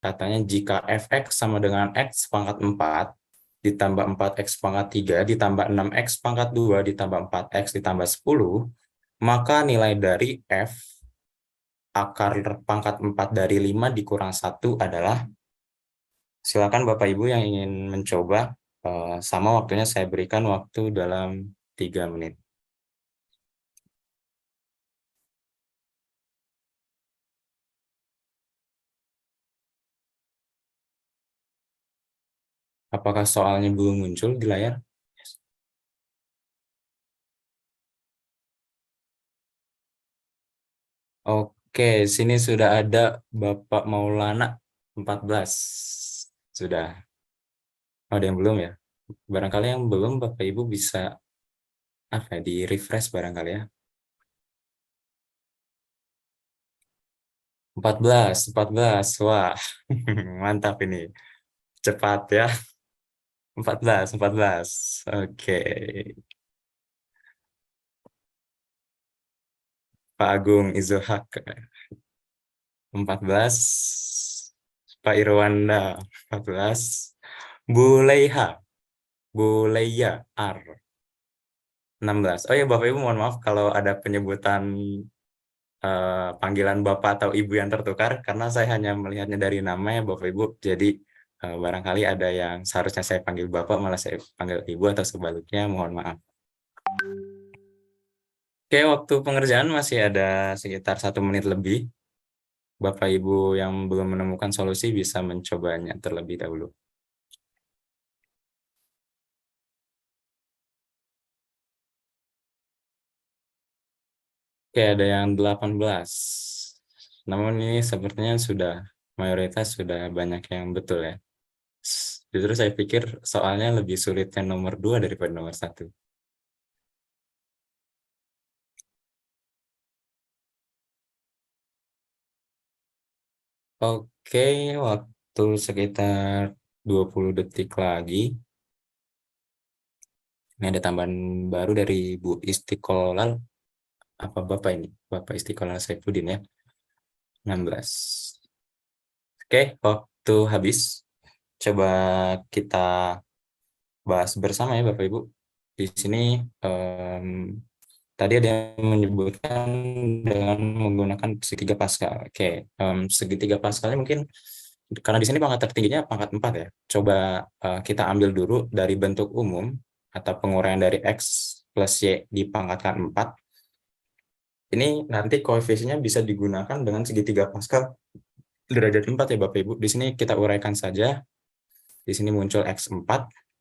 Katanya jika fx sama dengan x pangkat 4 ditambah 4x pangkat 3 ditambah 6x pangkat 2 ditambah 4x ditambah 10, maka nilai dari f akar pangkat 4 dari 5 dikurang 1 adalah, silakan Bapak Ibu yang ingin mencoba, sama waktunya saya berikan waktu dalam 3 menit. Apakah soalnya belum muncul di layar? Oke, sini sudah ada Bapak Maulana 14. Sudah. Oh, ada yang belum ya? Barangkali yang belum Bapak Ibu bisa di refresh barangkali ya. 14, 14. Wah, mantap ini. Cepat ya. 14, 14. Oke. Pak Agung Izohak 14. Pak Irwanda 14. Bu Leiha, Bu Leia R 16. Oh ya Bapak Ibu, mohon maaf kalau ada penyebutan panggilan Bapak atau Ibu yang tertukar, karena saya hanya melihatnya dari nama ya Bapak Ibu. Jadi barangkali ada yang seharusnya saya panggil Bapak malah saya panggil Ibu atau sebaliknya, mohon maaf. Oke, waktu pengerjaan masih ada sekitar 1 menit lebih. Bapak Ibu yang belum menemukan solusi bisa mencobanya terlebih dahulu. Oke, ada yang 18. Namun ini sepertinya sudah mayoritas sudah banyak yang betul ya. Justru saya pikir soalnya lebih sulit yang nomor 2 daripada nomor 1. Oke, waktu sekitar 20 detik lagi. Ini ada tambahan baru dari Bu Istiqolal. Apa Bapak ini? Bapak Istiqolal Saifuddin ya. 16. Oke, waktu habis. Coba kita bahas bersama ya Bapak Ibu. Di sini tadi ada yang menyebutkan dengan menggunakan segitiga Pascal. Oke, segitiga Pascalnya mungkin karena di sini pangkat tertingginya pangkat 4 ya. Coba kita ambil dulu dari bentuk umum atau penguraian dari X plus Y dipangkatkan 4. Ini nanti koefisiennya bisa digunakan dengan segitiga Pascal derajat 4 ya Bapak Ibu. Di sini kita uraikan saja. Di sini muncul X4,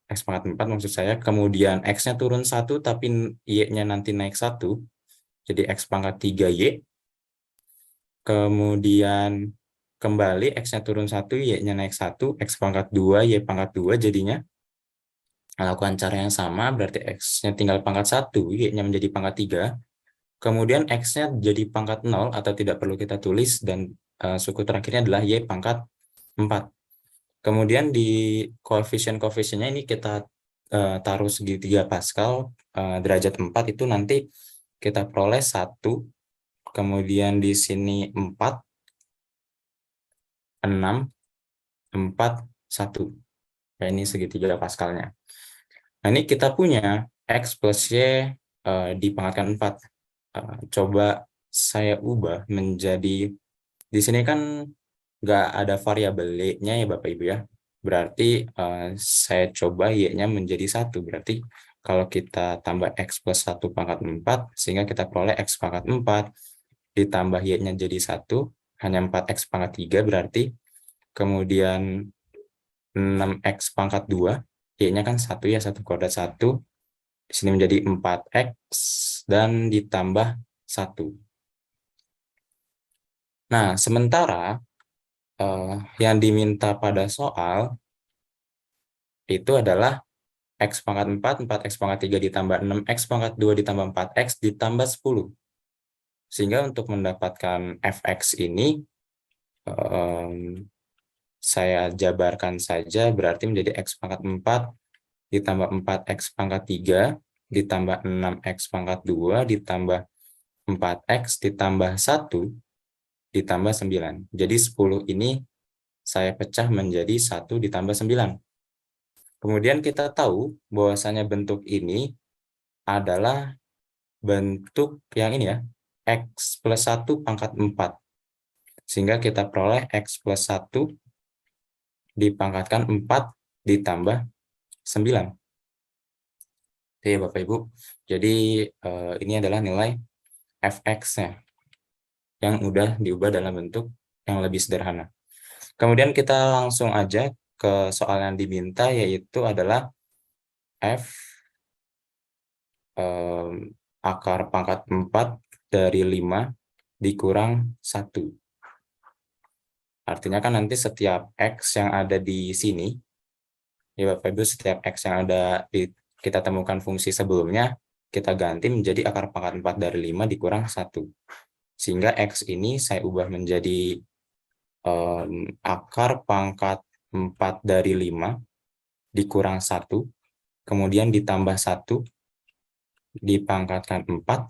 X pangkat 4 maksud saya. Kemudian X-nya turun 1 tapi Y-nya nanti naik 1. Jadi X pangkat 3Y. Kemudian kembali X-nya turun 1, Y-nya naik 1, X pangkat 2, Y pangkat 2 jadinya. Lakukan cara yang sama, berarti X-nya tinggal pangkat 1, Y-nya menjadi pangkat 3. Kemudian X-nya jadi pangkat 0 atau tidak perlu kita tulis, dan suku terakhirnya adalah Y pangkat 4. Kemudian di koefisien-koefisiennya ini kita taruh segitiga Pascal derajat 4 itu nanti kita peroleh 1, kemudian di sini 4, 6, 4, 1. Nah, ini segitiga Pascalnya. Nah, ini kita punya X plus Y dipangkatkan 4. Coba saya ubah menjadi, di sini kan nggak ada variabel Y-nya ya Bapak Ibu ya. Berarti saya coba Y-nya menjadi 1. Berarti kalau kita tambah X plus 1 pangkat 4, sehingga kita peroleh X pangkat 4, ditambah Y-nya jadi 1, hanya 4X pangkat 3, berarti kemudian 6X pangkat 2, Y-nya kan 1 ya, 1 kuadrat 1, di sini menjadi 4X, dan ditambah 1. Nah, sementara yang diminta pada soal itu adalah X pangkat 4, 4X pangkat 3 ditambah 6X pangkat 2 ditambah 4X ditambah 10. Sehingga untuk mendapatkan Fx ini, saya jabarkan saja, berarti menjadi X pangkat 4 ditambah 4X pangkat 3 ditambah 6X pangkat 2 ditambah 4X ditambah 1 ditambah 9. Jadi 10 ini saya pecah menjadi 1 ditambah 9. Kemudian kita tahu bahwasanya bentuk ini adalah bentuk yang ini ya, X plus 1 pangkat 4. Sehingga kita peroleh X plus 1 dipangkatkan 4 ditambah 9. Oke Bapak Ibu, jadi ini adalah nilai fx-nya yang udah diubah dalam bentuk yang lebih sederhana. Kemudian kita langsung aja ke soal yang diminta, yaitu adalah f akar pangkat 4 dari 5 dikurang 1. Artinya kan nanti setiap x yang ada di sini, ya Bapak Ibu, setiap x yang ada kita temukan fungsi sebelumnya, kita ganti menjadi akar pangkat 4 dari 5 dikurang 1. Sehingga x ini saya ubah menjadi akar pangkat 4 dari 5 dikurang 1, kemudian ditambah 1, dipangkatkan 4,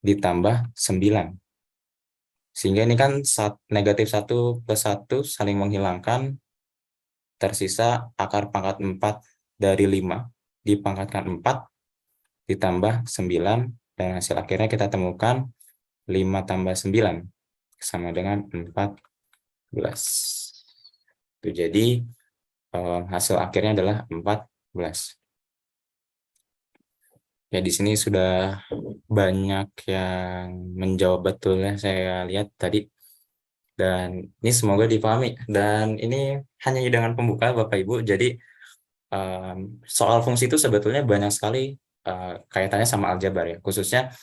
ditambah 9. Sehingga ini kan negatif 1 plus 1 saling menghilangkan, tersisa akar pangkat 4 dari 5 dipangkatkan 4 ditambah 9, dan hasil akhirnya kita temukan 5 tambah 9 sama dengan 14. Itu jadi hasil akhirnya adalah 14. Ya, di sini sudah banyak yang menjawab betul ya, saya lihat tadi. Dan ini semoga dipahami. Dan ini hanya hidangan pembuka Bapak Ibu. Jadi soal fungsi itu sebetulnya banyak sekali kaitannya sama aljabar ya. Khususnya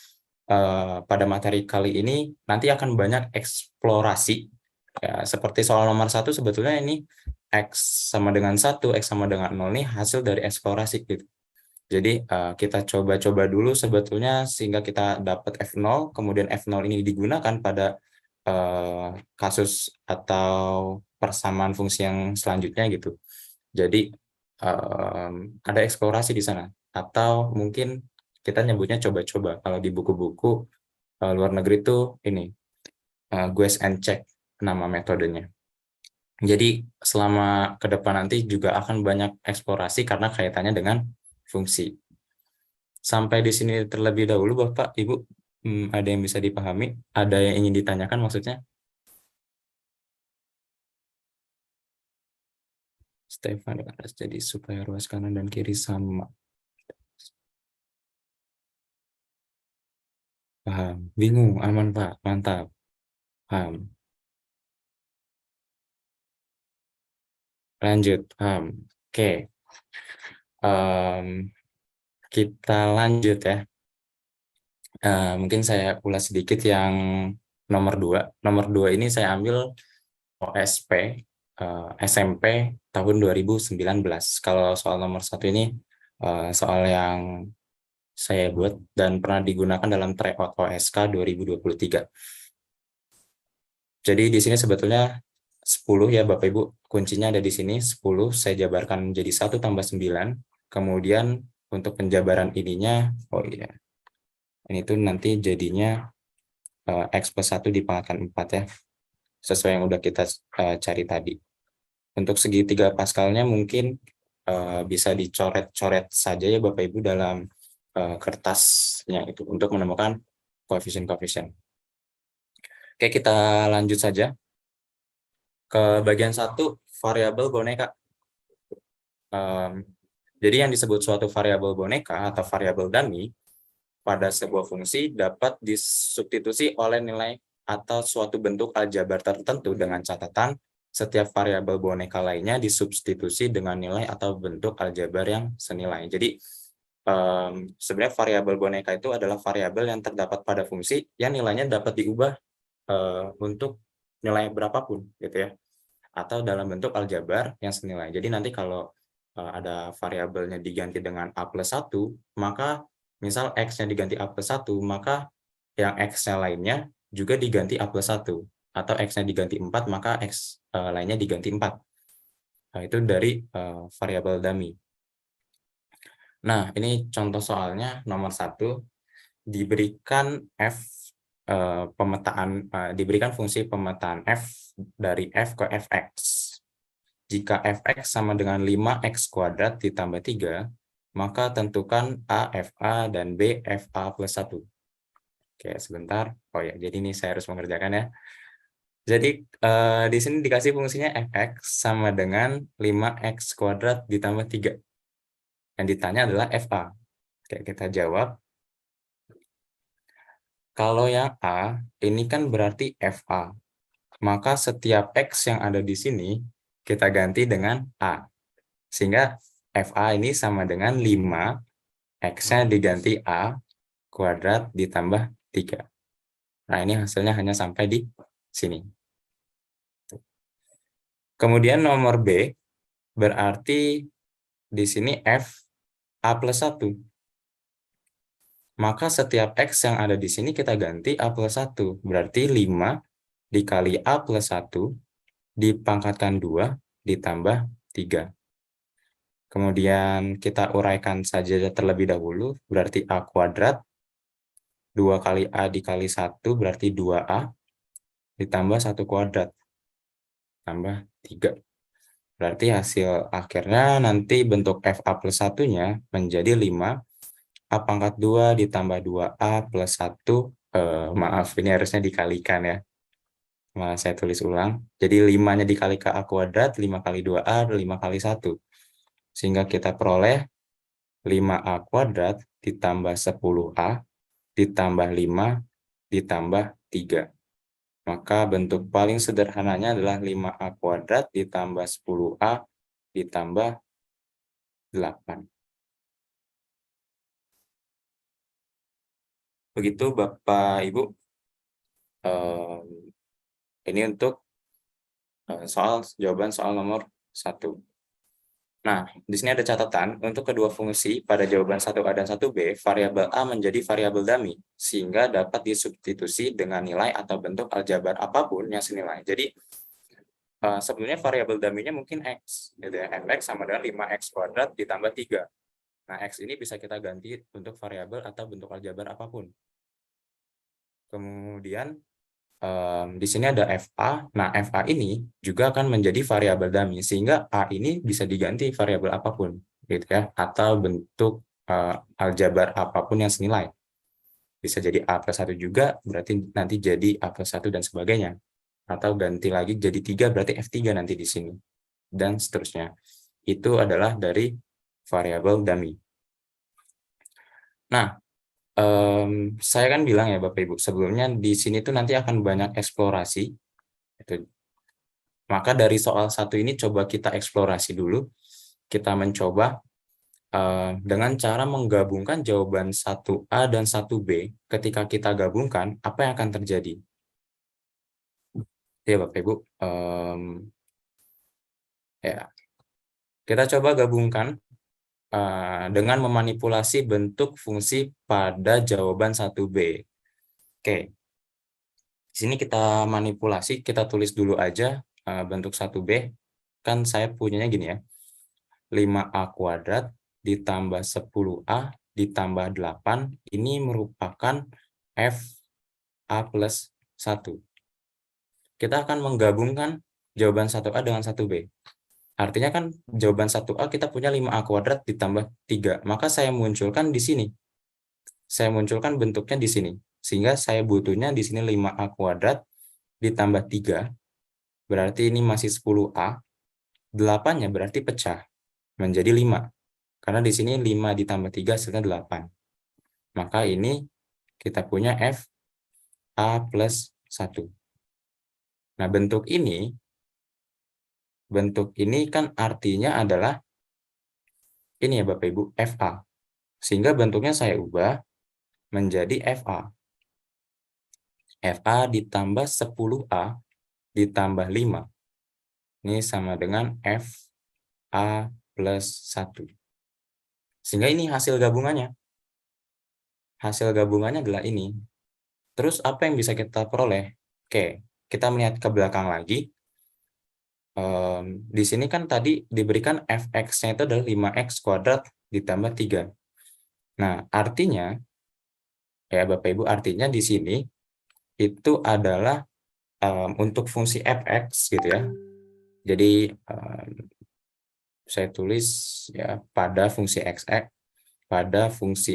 pada materi kali ini nanti akan banyak eksplorasi. Ya, seperti soal nomor 1 sebetulnya ini X sama dengan 1, X sama dengan 0 ini hasil dari eksplorasi gitu. Jadi kita coba-coba dulu sebetulnya sehingga kita dapat F0, kemudian F0 ini digunakan pada kasus atau persamaan fungsi yang selanjutnya gitu. Jadi ada eksplorasi di sana, atau mungkin kita nyebutnya coba-coba. Kalau di buku-buku luar negeri itu ini guess and check nama metodenya. Jadi selama ke depan nanti juga akan banyak eksplorasi karena kaitannya dengan fungsi. Sampai di sini terlebih dahulu Bapak, Ibu, ada yang bisa dipahami? Ada yang ingin ditanyakan maksudnya? Stefan, jadi supaya ruas kanan dan kiri sama. Paham. Bingung, aman Pak, mantap. Paham. Lanjut, paham. Oke. Kita lanjut ya. Mungkin saya ulas sedikit yang nomor 2. Nomor 2 ini saya ambil OSP SMP tahun 2019. Kalau soal nomor 1 ini soal yang saya buat dan pernah digunakan dalam tryout OSK 2023. Jadi di sini sebetulnya 10 ya Bapak Ibu, kuncinya ada di sini 10, saya jabarkan menjadi 1 tambah 9, kemudian untuk penjabaran ininya, oh iya, ini tuh nanti jadinya X plus 1 dipangkatkan 4 ya, sesuai yang udah kita cari tadi. Untuk segitiga paskalnya mungkin bisa dicoret-coret saja ya Bapak Ibu dalam kertasnya itu untuk menemukan koefisien-koefisien. Oke, kita lanjut saja ke bagian 1, variabel boneka. Jadi yang disebut suatu variabel boneka atau variabel dummy pada sebuah fungsi dapat disubstitusi oleh nilai atau suatu bentuk aljabar tertentu dengan catatan setiap variabel boneka lainnya disubstitusi dengan nilai atau bentuk aljabar yang senilai. Jadi sebenarnya variabel boneka itu adalah variabel yang terdapat pada fungsi yang nilainya dapat diubah untuk nilai berapapun gitu ya, atau dalam bentuk aljabar yang senilai. Jadi nanti kalau ada variabelnya diganti dengan A plus 1, maka misal X-nya diganti A plus 1, maka yang X-nya lainnya juga diganti A plus 1. Atau X-nya diganti 4, maka X lainnya diganti 4. Nah, itu dari variabel dummy. Nah, ini contoh soalnya nomor 1, diberikan F diberikan fungsi pemetaan f dari f ke fx. Jika fx sama dengan 5x kuadrat ditambah 3, maka tentukan a fa dan b fa plus 1. Oke, sebentar. Oh ya, jadi ini saya harus mengerjakan ya. Jadi di sini dikasih fungsinya fx sama dengan 5x kuadrat ditambah 3. Yang ditanya adalah fa. Oke, kita jawab. Kalau yang A, ini kan berarti fa. Maka setiap x yang ada di sini, kita ganti dengan A. Sehingga fa ini sama dengan 5, x-nya diganti A kuadrat ditambah 3. Nah, ini hasilnya hanya sampai di sini. Kemudian nomor B, berarti di sini f A plus 1. Maka setiap x yang ada di sini kita ganti A plus 1. Berarti 5 dikali A plus 1 dipangkatkan 2 ditambah 3. Kemudian kita uraikan saja terlebih dahulu, berarti A kuadrat, 2 kali A dikali 1 berarti 2A, ditambah 1 kuadrat, tambah 3. Berarti hasil akhirnya nanti bentuk FA plus 1-nya menjadi 5, A pangkat 2 ditambah 2A plus 1, maaf ini harusnya dikalikan ya. Nah, saya tulis ulang. Jadi 5-nya dikali ke A kuadrat, 5 kali 2A, 5 kali 1. Sehingga kita peroleh 5A kuadrat ditambah 10A ditambah 5 ditambah 3. Maka bentuk paling sederhananya adalah 5A kuadrat ditambah 10A ditambah 8. Begitu Bapak Ibu. Ini untuk jawaban soal nomor 1. Nah, di sini ada catatan, untuk kedua fungsi pada jawaban 1A dan 1B, variabel A menjadi variabel dummy, sehingga dapat disubstitusi dengan nilai atau bentuk aljabar apapun yang senilai. Jadi, sebenarnya variabel dummy-nya mungkin X, gitu ya. Fx sama dengan 5X kuadrat ditambah 3. Nah, X ini bisa kita ganti untuk variabel atau bentuk aljabar apapun. Kemudian, di sini ada FA. Nah, FA ini juga akan menjadi variabel dummy, sehingga A ini bisa diganti variabel apapun, gitu ya, atau bentuk aljabar apapun yang senilai. Bisa jadi A plus 1 juga, berarti nanti jadi A plus 1 dan sebagainya. Atau ganti lagi jadi 3, berarti F3 nanti di sini. Dan seterusnya. Itu adalah dari variabel dummy. Nah, saya kan bilang ya Bapak Ibu, sebelumnya di sini tuh nanti akan banyak eksplorasi. Maka dari soal 1 ini coba kita eksplorasi dulu. Kita mencoba dengan cara menggabungkan jawaban 1A dan 1B. Ketika kita gabungkan, apa yang akan terjadi? Ya Bapak Ibu, ya. Kita coba gabungkan dengan memanipulasi bentuk fungsi pada jawaban 1B. Oke. Di sini kita manipulasi, kita tulis dulu aja bentuk 1B. Kan saya punyanya gini ya. 5A kuadrat ditambah 10A ditambah 8, ini merupakan FA plus 1. Kita akan menggabungkan jawaban 1A dengan 1B. Artinya kan jawaban 1A kita punya 5A kuadrat ditambah 3. Maka saya munculkan di sini. Saya munculkan bentuknya di sini. Sehingga saya butuhnya di sini 5A kuadrat ditambah 3. Berarti ini masih 10A. 8-nya berarti pecah menjadi 5. Karena di sini 5 ditambah 3 hasilnya 8. Maka ini kita punya F A plus 1. Nah, bentuk ini kan artinya adalah ini ya Bapak Ibu, FA. Sehingga bentuknya saya ubah menjadi FA. FA ditambah 10A ditambah 5. Ini sama dengan FA plus 1. Sehingga ini hasil gabungannya. Hasil gabungannya adalah ini. Terus apa yang bisa kita peroleh? Oke, kita melihat ke belakang lagi. Di sini kan tadi diberikan fx-nya itu adalah 5x kuadrat ditambah 3. Nah, artinya, ya Bapak Ibu, artinya di sini itu adalah untuk fungsi fx gitu ya. Jadi saya tulis ya pada fungsi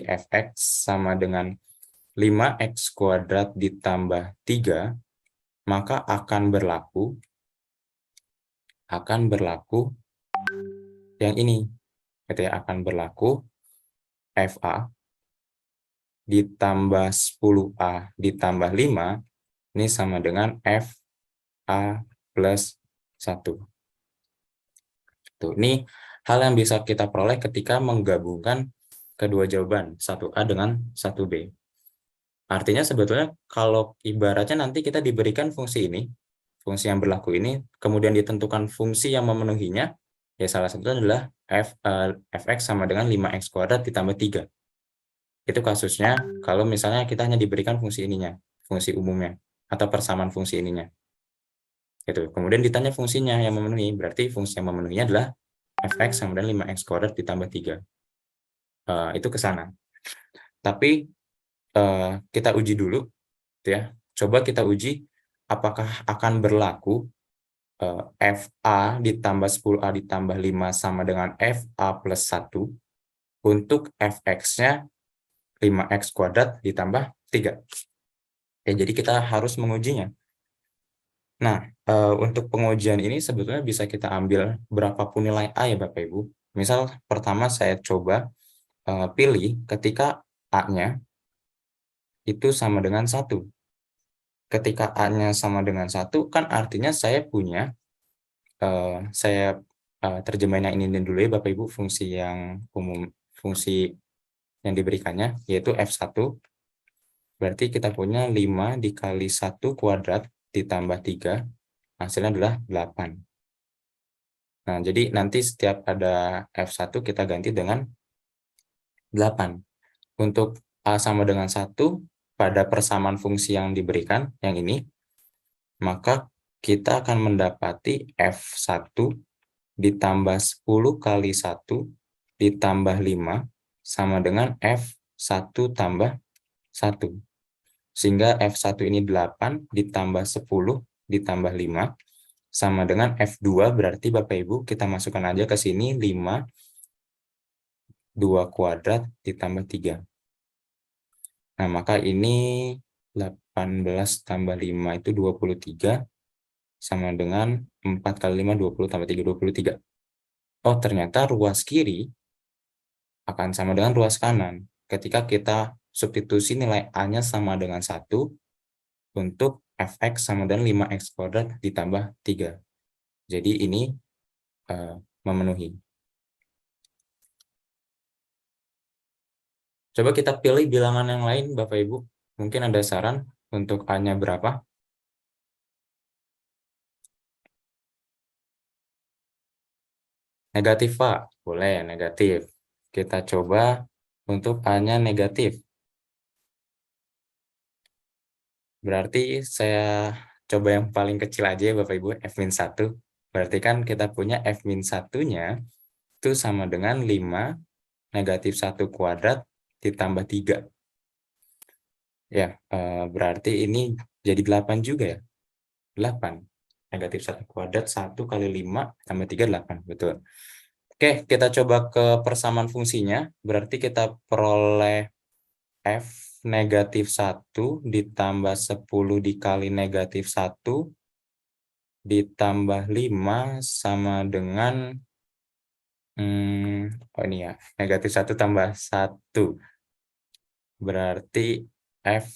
fx sama dengan 5x kuadrat ditambah 3, maka akan berlaku yang ini, gitu ya, akan berlaku fa ditambah 10a ditambah 5 ini sama dengan fa plus 1. Tuh, ini hal yang bisa kita peroleh ketika menggabungkan kedua jawaban, 1a dengan 1b. Artinya sebetulnya kalau ibaratnya nanti kita diberikan fungsi ini, fungsi yang berlaku ini, kemudian ditentukan fungsi yang memenuhinya, ya salah satunya adalah fx sama dengan 5x kuadrat ditambah 3. Itu kasusnya kalau misalnya kita hanya diberikan fungsi ininya, fungsi umumnya, atau persamaan fungsi ininya. Gitu. Kemudian ditanya fungsinya yang memenuhi, berarti fungsi yang memenuhinya adalah fx sama dengan 5x kuadrat ditambah 3. Itu ke sana. Tapi kita uji dulu, ya. Coba kita uji apakah akan berlaku FA ditambah 10A ditambah 5 sama dengan FA plus 1 untuk fx-nya 5x kuadrat ditambah 3. Ya, jadi kita harus mengujinya. Nah, untuk pengujian ini sebetulnya bisa kita ambil berapapun nilai A ya Bapak Ibu. Misal pertama saya coba pilih ketika A-nya itu sama dengan 1. Ketika A-nya sama dengan 1, kan artinya saya punya, saya terjemahin yang ini dulu ya Bapak Ibu, fungsi yang umum, fungsi yang diberikannya, yaitu F1, berarti kita punya 5 dikali 1 kuadrat ditambah 3, hasilnya adalah 8. Nah, jadi nanti setiap ada F1 kita ganti dengan 8. Untuk A sama dengan 1 pada persamaan fungsi yang diberikan, yang ini, maka kita akan mendapati F1 ditambah 10 kali 1 ditambah 5 sama dengan F1 tambah 1. Sehingga F1 ini 8 ditambah 10 ditambah 5 sama dengan F2, berarti Bapak Ibu kita masukkan aja ke sini 5, 2 kuadrat ditambah 3. Nah, maka ini 18 tambah 5 itu 23 sama dengan 4 kali 5, 20 tambah 3, 23. Oh, ternyata ruas kiri akan sama dengan ruas kanan ketika kita substitusi nilai A-nya sama dengan 1 untuk fx sama dengan 5x kuadrat ditambah 3. Jadi ini memenuhi. Coba kita pilih bilangan yang lain, Bapak Ibu. Mungkin ada saran untuk A-nya berapa? Negatif, Pak. Boleh, negatif. Kita coba untuk A-nya negatif. Berarti saya coba yang paling kecil aja ya Bapak Ibu, F-1. Berarti kan kita punya F-1-nya itu sama dengan 5 negatif 1 kuadrat ditambah 3. Ya, berarti ini jadi 8 juga ya. 8. Negatif 1 kuadrat, 1 kali 5 tambah 3, 8. Betul. Oke, kita coba ke persamaan fungsinya. Berarti kita peroleh F negatif 1 ditambah 10 dikali negatif 1 ditambah 5 sama dengan oh ini ya, negatif 1 tambah 1. Berarti F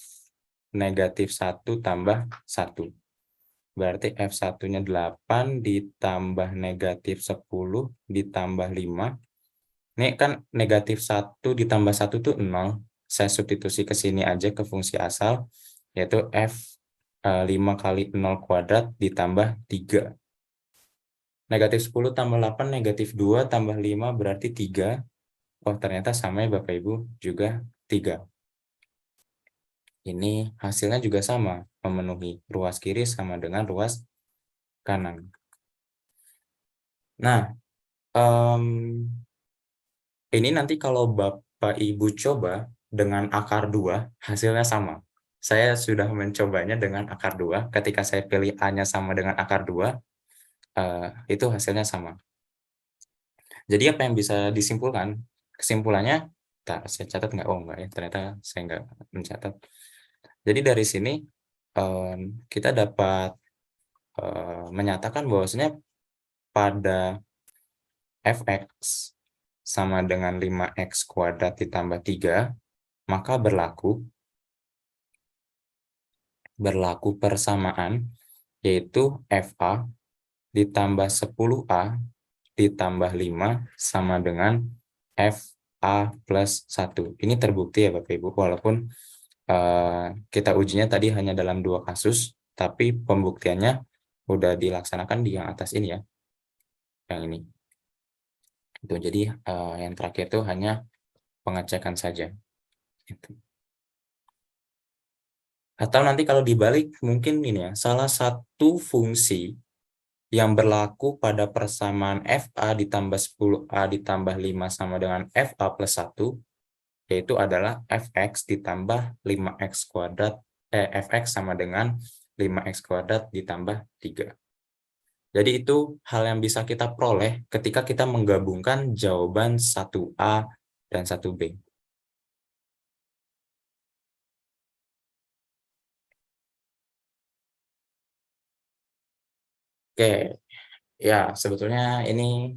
negatif 1 tambah 1. Berarti F1-nya 8 ditambah negatif 10 ditambah 5. Ini kan negatif 1 ditambah 1 itu 0. Saya substitusi ke sini aja ke fungsi asal, yaitu F 5 kali 0 kuadrat ditambah 3. Negatif 10 tambah 8, negatif 2 tambah 5 berarti 3. Oh, ternyata sama ya Bapak Ibu, juga 3. Ini hasilnya juga sama, memenuhi. Ruas kiri sama dengan ruas kanan. Nah, ini nanti kalau Bapak Ibu coba dengan akar 2, hasilnya sama. saya sudah mencobanya dengan akar 2. Ketika saya pilih A-nya sama dengan akar 2, itu hasilnya sama. Jadi apa yang bisa disimpulkan? Kesimpulannya, saya catat nggak? Oh nggak ya, ternyata saya nggak mencatat. Jadi dari sini kita dapat menyatakan bahwasanya pada fx sama dengan 5x kuadrat ditambah 3, maka berlaku persamaan, yaitu FA ditambah 10A ditambah 5 sama dengan FA plus 1. Ini terbukti ya Bapak Ibu, walaupun kita ujinya tadi hanya dalam 2 kasus, tapi pembuktiannya udah dilaksanakan di yang atas ini ya, yang ini. Itu jadi yang terakhir itu hanya pengecekan saja. Gitu. Atau nanti kalau dibalik mungkin ini ya, salah satu fungsi yang berlaku pada persamaan FA ditambah 10A ditambah 5 sama dengan FA plus 1, yaitu adalah fx ditambah 5x kuadrat, fx sama dengan 5x kuadrat ditambah 3. Jadi itu hal yang bisa kita peroleh ketika kita menggabungkan jawaban 1A dan 1B. Oke, ya sebetulnya ini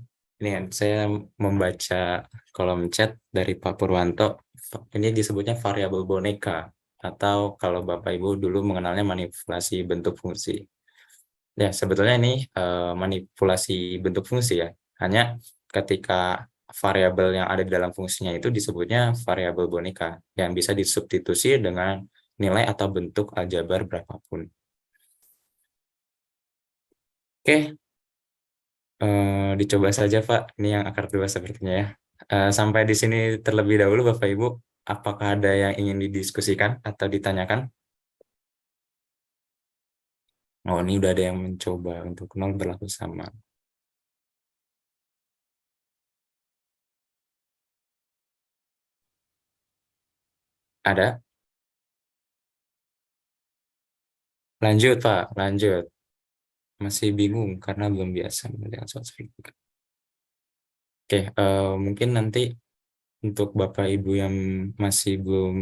saya membaca kolom chat dari Pak Purwanto. Ini disebutnya variabel boneka, atau kalau Bapak Ibu dulu mengenalnya manipulasi bentuk fungsi. Ya, sebetulnya ini manipulasi bentuk fungsi ya. Hanya ketika variabel yang ada di dalam fungsinya itu disebutnya variabel boneka, yang bisa disubstitusi dengan nilai atau bentuk aljabar berapapun. Oke, dicoba saja Pak, ini yang akar 2 sepertinya ya. Sampai di sini terlebih dahulu Bapak Ibu, apakah ada yang ingin didiskusikan atau ditanyakan? Oh, ini udah ada yang mencoba untuk nol berlaku sama. Ada? Lanjut Pak, lanjut. Masih bingung karena belum biasa dengan soal sertifikat. Oke, mungkin nanti untuk Bapak Ibu yang masih belum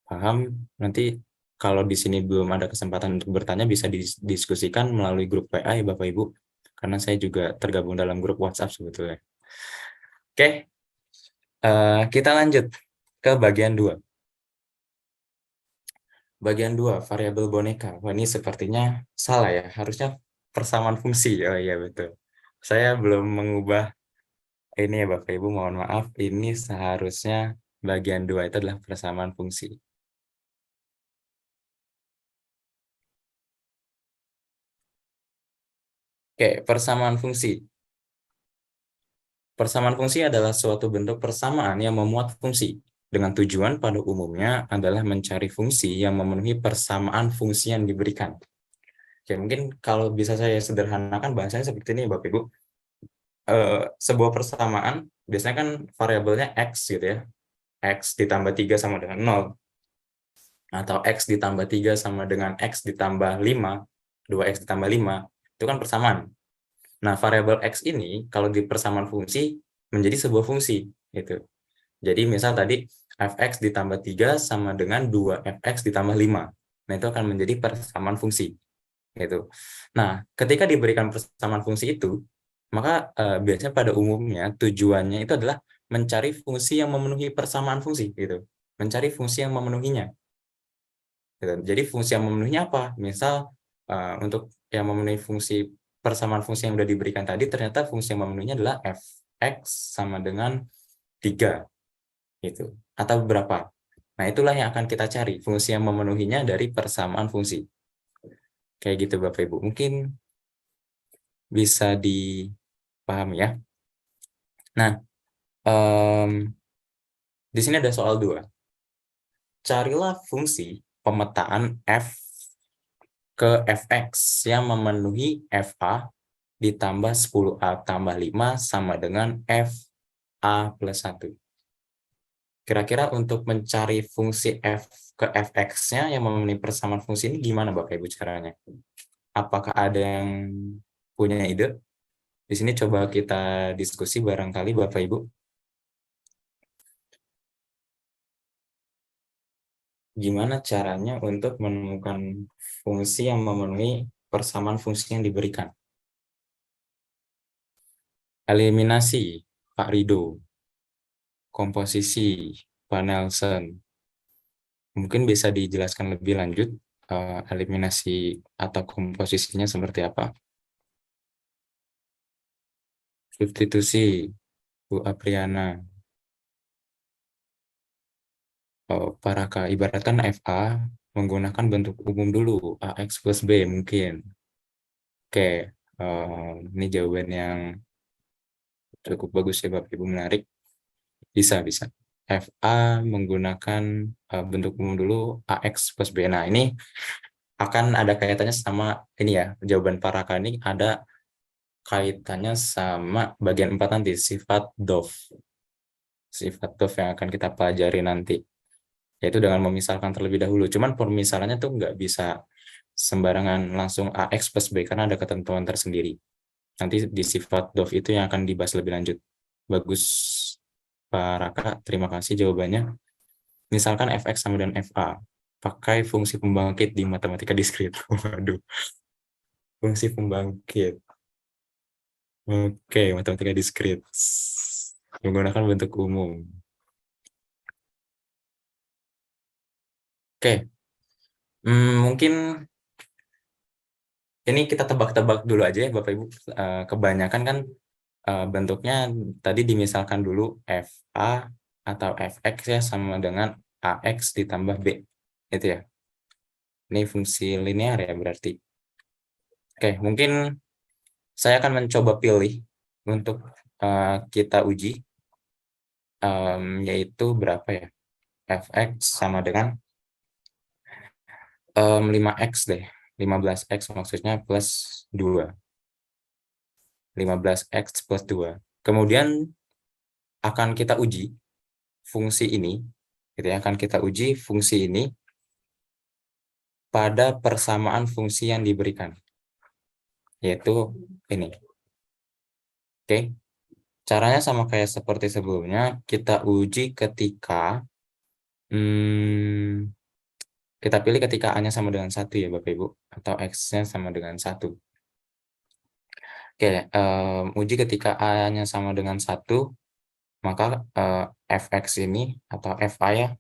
paham, nanti kalau di sini belum ada kesempatan untuk bertanya bisa didiskusikan melalui grup WA ya Bapak Ibu, karena saya juga tergabung dalam grup WhatsApp sebetulnya. Oke, kita lanjut ke bagian 2. Bagian 2, variabel boneka. Wah, ini sepertinya salah ya, harusnya persamaan fungsi. Oh iya betul. Saya belum mengubah ini ya Bapak Ibu, mohon maaf, ini seharusnya bagian 2 itu adalah persamaan fungsi. Oke, persamaan fungsi. Persamaan fungsi adalah suatu bentuk persamaan yang memuat fungsi, dengan tujuan pada umumnya adalah mencari fungsi yang memenuhi persamaan fungsi yang diberikan. Oke, mungkin kalau bisa saya sederhanakan bahasanya seperti ini Bapak Ibu. Sebuah persamaan, biasanya kan variabelnya X gitu ya. X ditambah 3 sama dengan 0. Atau X ditambah 3 sama dengan X ditambah 5, 2X ditambah 5, itu kan persamaan. Nah, variabel X ini kalau di persamaan fungsi menjadi sebuah fungsi. Gitu. Jadi misal tadi fx ditambah 3 sama dengan 2fx ditambah 5. Nah, itu akan menjadi persamaan fungsi. Gitu. Nah, ketika diberikan persamaan fungsi itu, maka biasanya pada umumnya tujuannya itu adalah mencari fungsi yang memenuhi persamaan fungsi. Gitu. Mencari fungsi yang memenuhinya. Gitu. Jadi fungsi yang memenuhinya apa? Misal untuk yang memenuhi fungsi persamaan fungsi yang sudah diberikan tadi, ternyata fungsi yang memenuhinya adalah fx sama dengan 3. Gitu. Atau berapa. Nah, itulah yang akan kita cari, fungsi yang memenuhinya dari persamaan fungsi. Kayak gitu Bapak Ibu. Mungkin bisa dipahami ya. Nah, di sini ada soal 2. Carilah fungsi pemetaan f ke fx yang memenuhi fa ditambah 10a tambah 5 sama dengan fa plus 1. Kira-kira untuk mencari fungsi f ke fx-nya yang memenuhi persamaan fungsi ini gimana Bapak Ibu caranya? Apakah ada yang punya ide? Di sini coba kita diskusi barangkali Bapak Ibu. Gimana caranya untuk menemukan fungsi yang memenuhi persamaan fungsi yang diberikan? Eliminasi, Pak Rido. Komposisi, Pak Nelson. Mungkin bisa dijelaskan lebih lanjut eliminasi atau komposisinya seperti apa? Substitusi, Bu Apriana. Paraka, ibaratkan FA menggunakan bentuk umum dulu, AX plus B mungkin. Oke, ini jawaban yang cukup bagus ya Bapak Ibu, menarik. Bisa. FA menggunakan bentuk umum dulu, AX plus B. Nah, ini akan ada kaitannya sama ini ya, jawaban Paraka ini ada kaitannya sama bagian 4 nanti, sifat DOF. Sifat DOF yang akan kita pelajari nanti. Yaitu dengan memisahkan terlebih dahulu. Cuman pemisahannya tuh nggak bisa sembarangan langsung AX plus B karena ada ketentuan tersendiri. Nanti di sifat DOF itu yang akan dibahas lebih lanjut. Bagus Pak Raka, terima kasih jawabannya. Misalkan Fx sama dengan Fa, pakai fungsi pembangkit di matematika diskrit. Waduh, fungsi pembangkit. Oke, matematika diskrit. Menggunakan bentuk umum. Oke, mungkin ini kita tebak-tebak dulu aja ya Bapak Ibu. Kebanyakan kan bentuknya tadi dimisalkan dulu FA atau Fx ya sama dengan AX ditambah B. Itu ya. Ini fungsi linear ya berarti. Oke, mungkin saya akan mencoba pilih untuk kita uji, yaitu berapa ya? Fx sama dengan 5x deh. 15x maksudnya plus 2. 15x plus 2. Kemudian akan kita uji fungsi ini, gitu ya, akan kita uji fungsi ini pada persamaan fungsi yang diberikan, yaitu ini. Oke, caranya sama kayak seperti sebelumnya, kita uji ketika kita pilih ketika A-nya sama dengan 1 ya Bapak Ibu, atau X-nya sama dengan 1. Oke, uji ketika A-nya sama dengan 1, maka Fx ini atau Fa ya,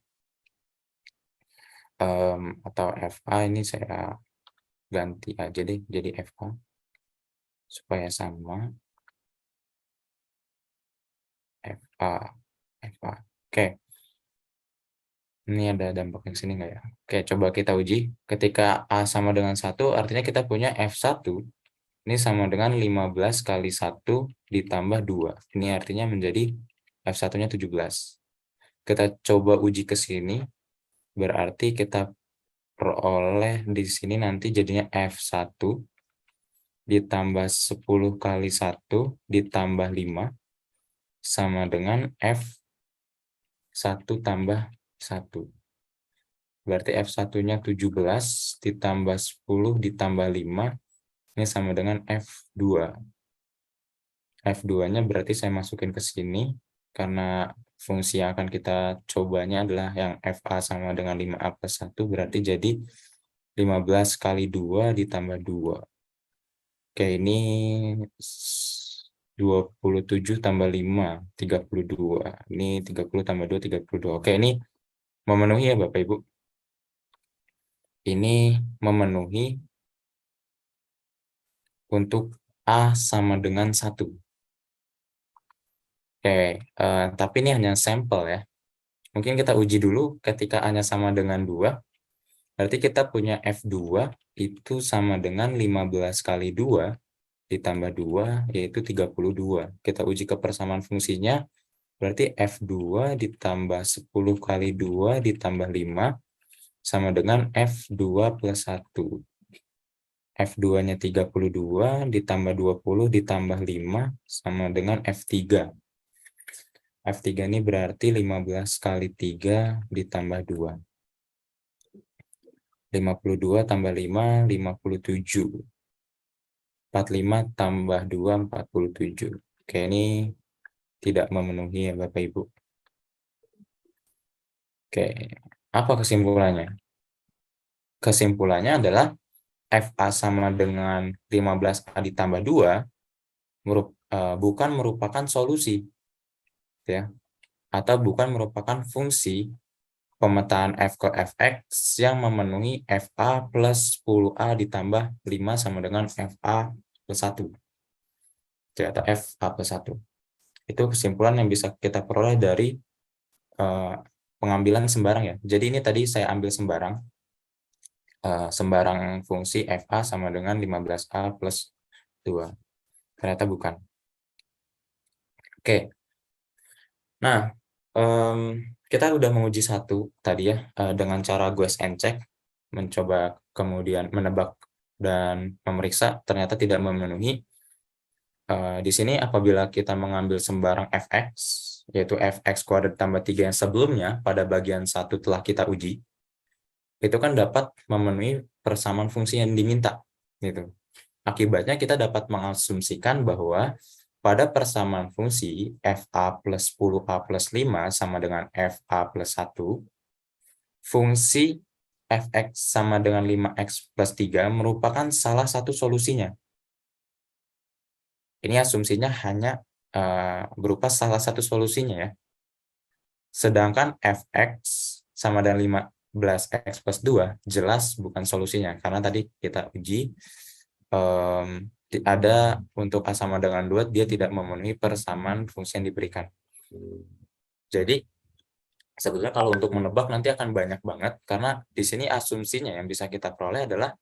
atau Fa ini saya ganti aja deh jadi Fa supaya sama. Fa. Oke, ini ada dampak yang sini nggak ya? Oke, coba kita uji. Ketika A sama dengan 1, artinya kita punya F1 ini sama dengan 15 kali 1 ditambah 2. Ini artinya menjadi F1-nya 17. Kita coba uji ke sini, berarti kita peroleh di sini nanti jadinya F1 ditambah 10 kali 1 ditambah 5 sama dengan F1 tambah 1. Berarti F1-nya 17 ditambah 10 ditambah 5, ini sama dengan F2. F2-nya berarti saya masukin ke sini, karena fungsi yang akan kita cobanya adalah yang FA sama dengan 5A plus 1, berarti jadi 15 kali 2 ditambah 2. Oke, ini 27 tambah 5, 32. Ini 30 tambah 2, 32. Oke, ini memenuhi ya Bapak Ibu. Ini memenuhi untuk A sama dengan 1. Oke, tapi ini hanya sampel ya. Mungkin kita uji dulu ketika A-nya sama dengan 2. Berarti kita punya F2 itu sama dengan 15 kali 2 ditambah 2, yaitu 32. Kita uji kepersamaan fungsinya, berarti F2 ditambah 10 kali 2 ditambah 5 sama dengan F2 plus 1. F2-nya 32 ditambah 20 ditambah 5 sama dengan F3. F3 ini berarti 15 kali 3 ditambah 2. 52 tambah 5, 57. 45 tambah 2, 47. Oke, ini tidak memenuhi ya Bapak Ibu. Oke, apa kesimpulannya? Kesimpulannya adalah FA sama dengan 15A ditambah 2 bukan merupakan solusi, ya, atau bukan merupakan fungsi pemetaan F ke Fx yang memenuhi FA plus 10A ditambah 5 sama dengan FA plus 1. Atau FA plus 1. Itu kesimpulan yang bisa kita peroleh dari pengambilan sembarang ya. Jadi ini tadi saya ambil sembarang. Sembarang fungsi FA sama dengan 15A plus 2. Ternyata bukan. Oke. Nah, kita udah menguji satu tadi ya, dengan cara guess and check, mencoba kemudian menebak dan memeriksa, ternyata tidak memenuhi. Di sini apabila kita mengambil sembarang fx, yaitu fx kuadrat tambah 3 yang sebelumnya pada bagian 1 telah kita uji, itu kan dapat memenuhi persamaan fungsi yang diminta. Gitu. Akibatnya kita dapat mengasumsikan bahwa pada persamaan fungsi FA plus 10A plus 5 sama dengan FA plus 1, fungsi fx sama dengan 5x plus 3 merupakan salah satu solusinya. Ini asumsinya hanya berupa salah satu solusinya ya. Sedangkan fx sama dengan 15x plus 2 jelas bukan solusinya. Karena tadi kita uji ada untuk A sama dengan 2 dia tidak memenuhi persamaan fungsi yang diberikan. Jadi sebetulnya kalau untuk menebak nanti akan banyak banget karena di sini asumsinya yang bisa kita peroleh adalah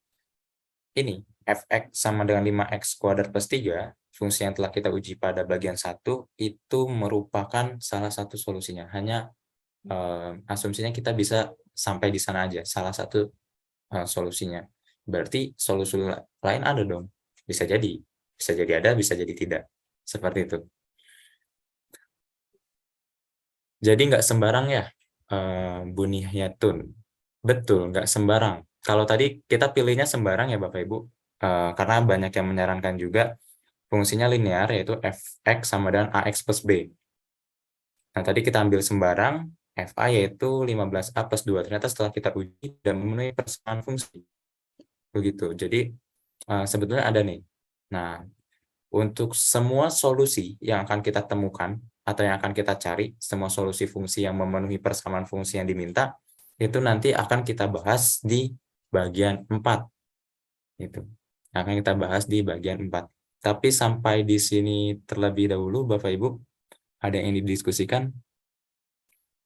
ini fx sama dengan 5x kuadrat plus 3 fungsi yang telah kita uji pada bagian 1 itu merupakan salah satu solusinya. Hanya asumsinya kita bisa sampai di sana aja, salah satu solusinya. Berarti solusi lain ada dong. Bisa jadi ada, bisa jadi tidak. Seperti itu. Jadi nggak sembarang ya, Buniyatun. Betul, nggak sembarang. Kalau tadi kita pilihnya sembarang ya Bapak Ibu, karena banyak yang menyarankan juga fungsinya linear, yaitu fx sama dengan ax plus b. Nah, tadi kita ambil sembarang, fa yaitu 15a plus 2. Ternyata setelah kita uji dan memenuhi persamaan fungsi. Begitu. Jadi, sebetulnya ada nih. Nah, untuk semua solusi yang akan kita temukan atau yang akan kita cari, semua solusi fungsi yang memenuhi persamaan fungsi yang diminta, itu nanti akan kita bahas di bagian 4. Itu. Akan kita bahas di bagian 4. Tapi sampai di sini terlebih dahulu, Bapak Ibu, ada yang didiskusikan?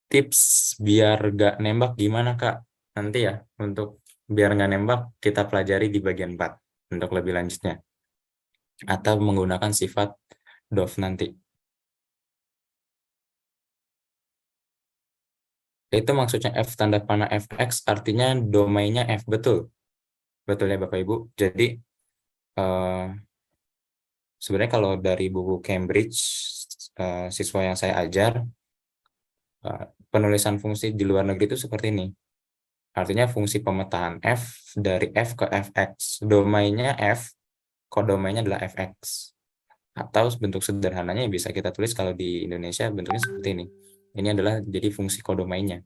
Tips biar gak nembak gimana, Kak? Nanti ya, untuk biar nggak nembak, kita pelajari di bagian 4 untuk lebih lanjutnya. Atau menggunakan sifat DOF nanti. Itu maksudnya F tanda panah fx artinya domainnya F, betul. Betul ya Bapak Ibu. Jadi sebenarnya kalau dari buku Cambridge, siswa yang saya ajar, penulisan fungsi di luar negeri itu seperti ini. Artinya fungsi pemetaan F dari F ke fx. Domainnya F, kodomainya adalah fx. Atau bentuk sederhananya bisa kita tulis kalau di Indonesia bentuknya seperti ini. Ini adalah jadi fungsi kodomainya.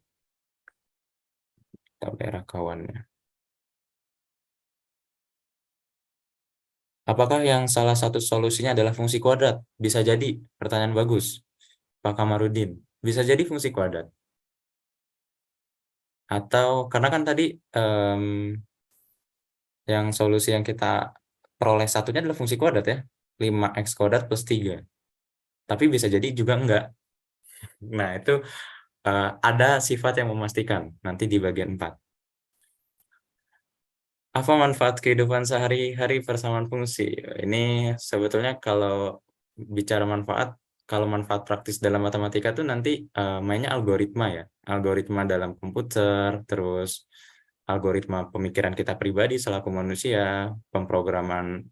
Atau daerah kawannya. Apakah yang salah satu solusinya adalah fungsi kuadrat? Bisa jadi, pertanyaan bagus. Pak Kamarudin, bisa jadi fungsi kuadrat. Atau, karena kan tadi yang solusi yang kita peroleh satunya adalah fungsi kuadrat ya, 5x kuadrat plus 3. Tapi bisa jadi juga enggak. Nah, itu ada sifat yang memastikan nanti di bagian 4. Apa manfaat kehidupan sehari-hari persamaan fungsi? Ini sebetulnya kalau bicara manfaat, kalau manfaat praktis dalam matematika tuh nanti mainnya algoritma ya. Algoritma dalam komputer, terus algoritma pemikiran kita pribadi selaku manusia, pemrograman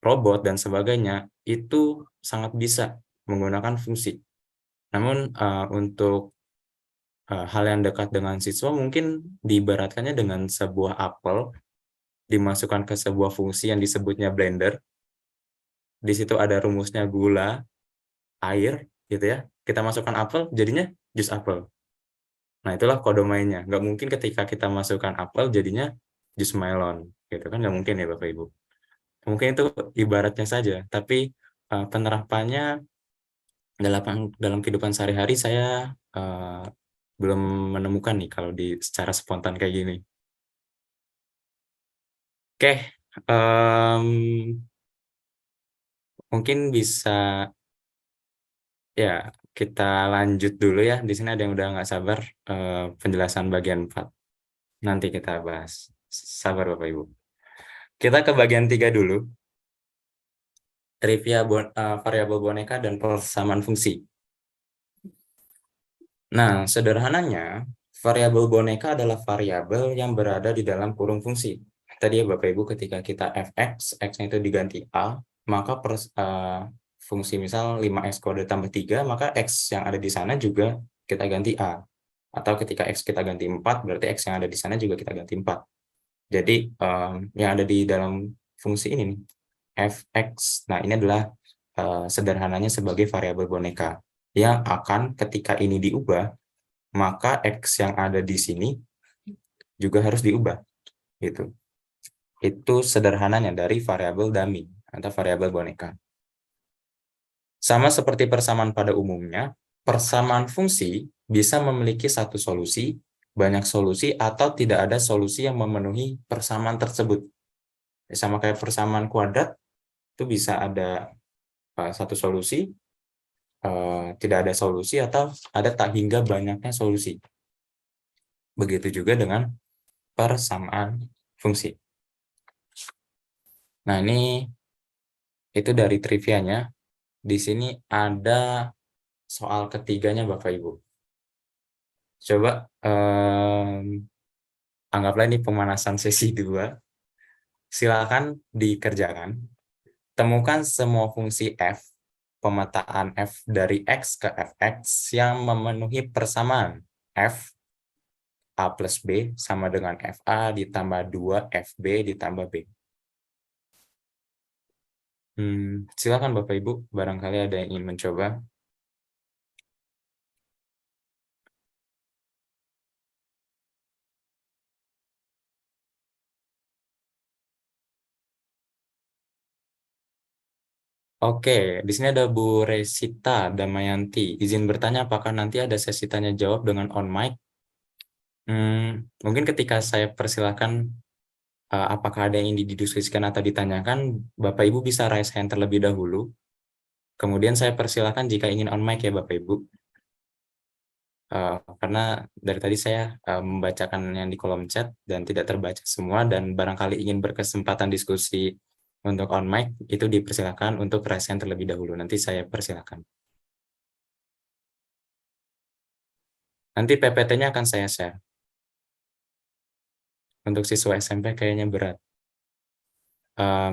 robot dan sebagainya, itu sangat bisa menggunakan fungsi. Namun untuk hal yang dekat dengan siswa mungkin diibaratkannya dengan sebuah apel dimasukkan ke sebuah fungsi yang disebutnya blender. Di situ ada rumusnya gula, air, gitu ya. Kita masukkan apel, jadinya jus apel. Nah, itulah kode mainnya. Nggak mungkin ketika kita masukkan apel, jadinya jus melon. Gitu kan, nggak mungkin ya Bapak Ibu. Mungkin itu ibaratnya saja, tapi penerapannya dalam kehidupan sehari-hari saya belum menemukan nih kalau secara spontan kayak gini. Oke, mungkin bisa ya kita lanjut dulu ya. Di sini ada yang udah nggak sabar penjelasan bagian 4. Nanti kita bahas. Sabar Bapak Ibu. Kita ke bagian 3 dulu. Trivia variabel boneka dan persamaan fungsi. Nah, sederhananya, variabel boneka adalah variabel yang berada di dalam kurung fungsi. Tadi ya Bapak Ibu, ketika kita fx, x-nya itu diganti a, maka fungsi misal 5x kode tambah 3, maka x yang ada di sana juga kita ganti a. Atau ketika x kita ganti 4, berarti x yang ada di sana juga kita ganti 4. Jadi, yang ada di dalam fungsi ini, fx, nah ini adalah sederhananya sebagai variabel boneka yang akan ketika ini diubah, maka X yang ada di sini juga harus diubah. Gitu. Itu sederhananya dari variabel dummy atau variabel boneka. Sama seperti persamaan pada umumnya, persamaan fungsi bisa memiliki satu solusi, banyak solusi, atau tidak ada solusi yang memenuhi persamaan tersebut. Sama kayak persamaan kuadrat, itu bisa ada satu solusi, tidak ada solusi, atau ada tak hingga banyaknya solusi. Begitu juga dengan persamaan fungsi. Nah, ini itu dari trivianya. Di sini ada soal ketiganya Bapak Ibu. Coba anggaplah ini pemanasan sesi 2. Silakan dikerjakan. Temukan semua fungsi f, pemetaan f dari x ke fx yang memenuhi persamaan f a plus b sama dengan fa ditambah 2 fb ditambah b. Silakan Bapak Ibu, barangkali ada yang ingin mencoba. Oke, di sini ada Bu Resita Damayanti. Izin bertanya apakah nanti ada sesi tanya jawab dengan on mic? Mungkin ketika saya persilakan apakah ada yang ingin didiskusikan atau ditanyakan, Bapak Ibu bisa raise hand terlebih dahulu. Kemudian saya persilakan jika ingin on mic ya Bapak Ibu. Karena dari tadi saya membacakan yang di kolom chat dan tidak terbaca semua, dan barangkali ingin berkesempatan diskusi untuk on mic, itu dipersilakan untuk raise hand terlebih dahulu. Nanti saya persilakan. Nanti PPT-nya akan saya share. Untuk siswa SMP kayaknya berat.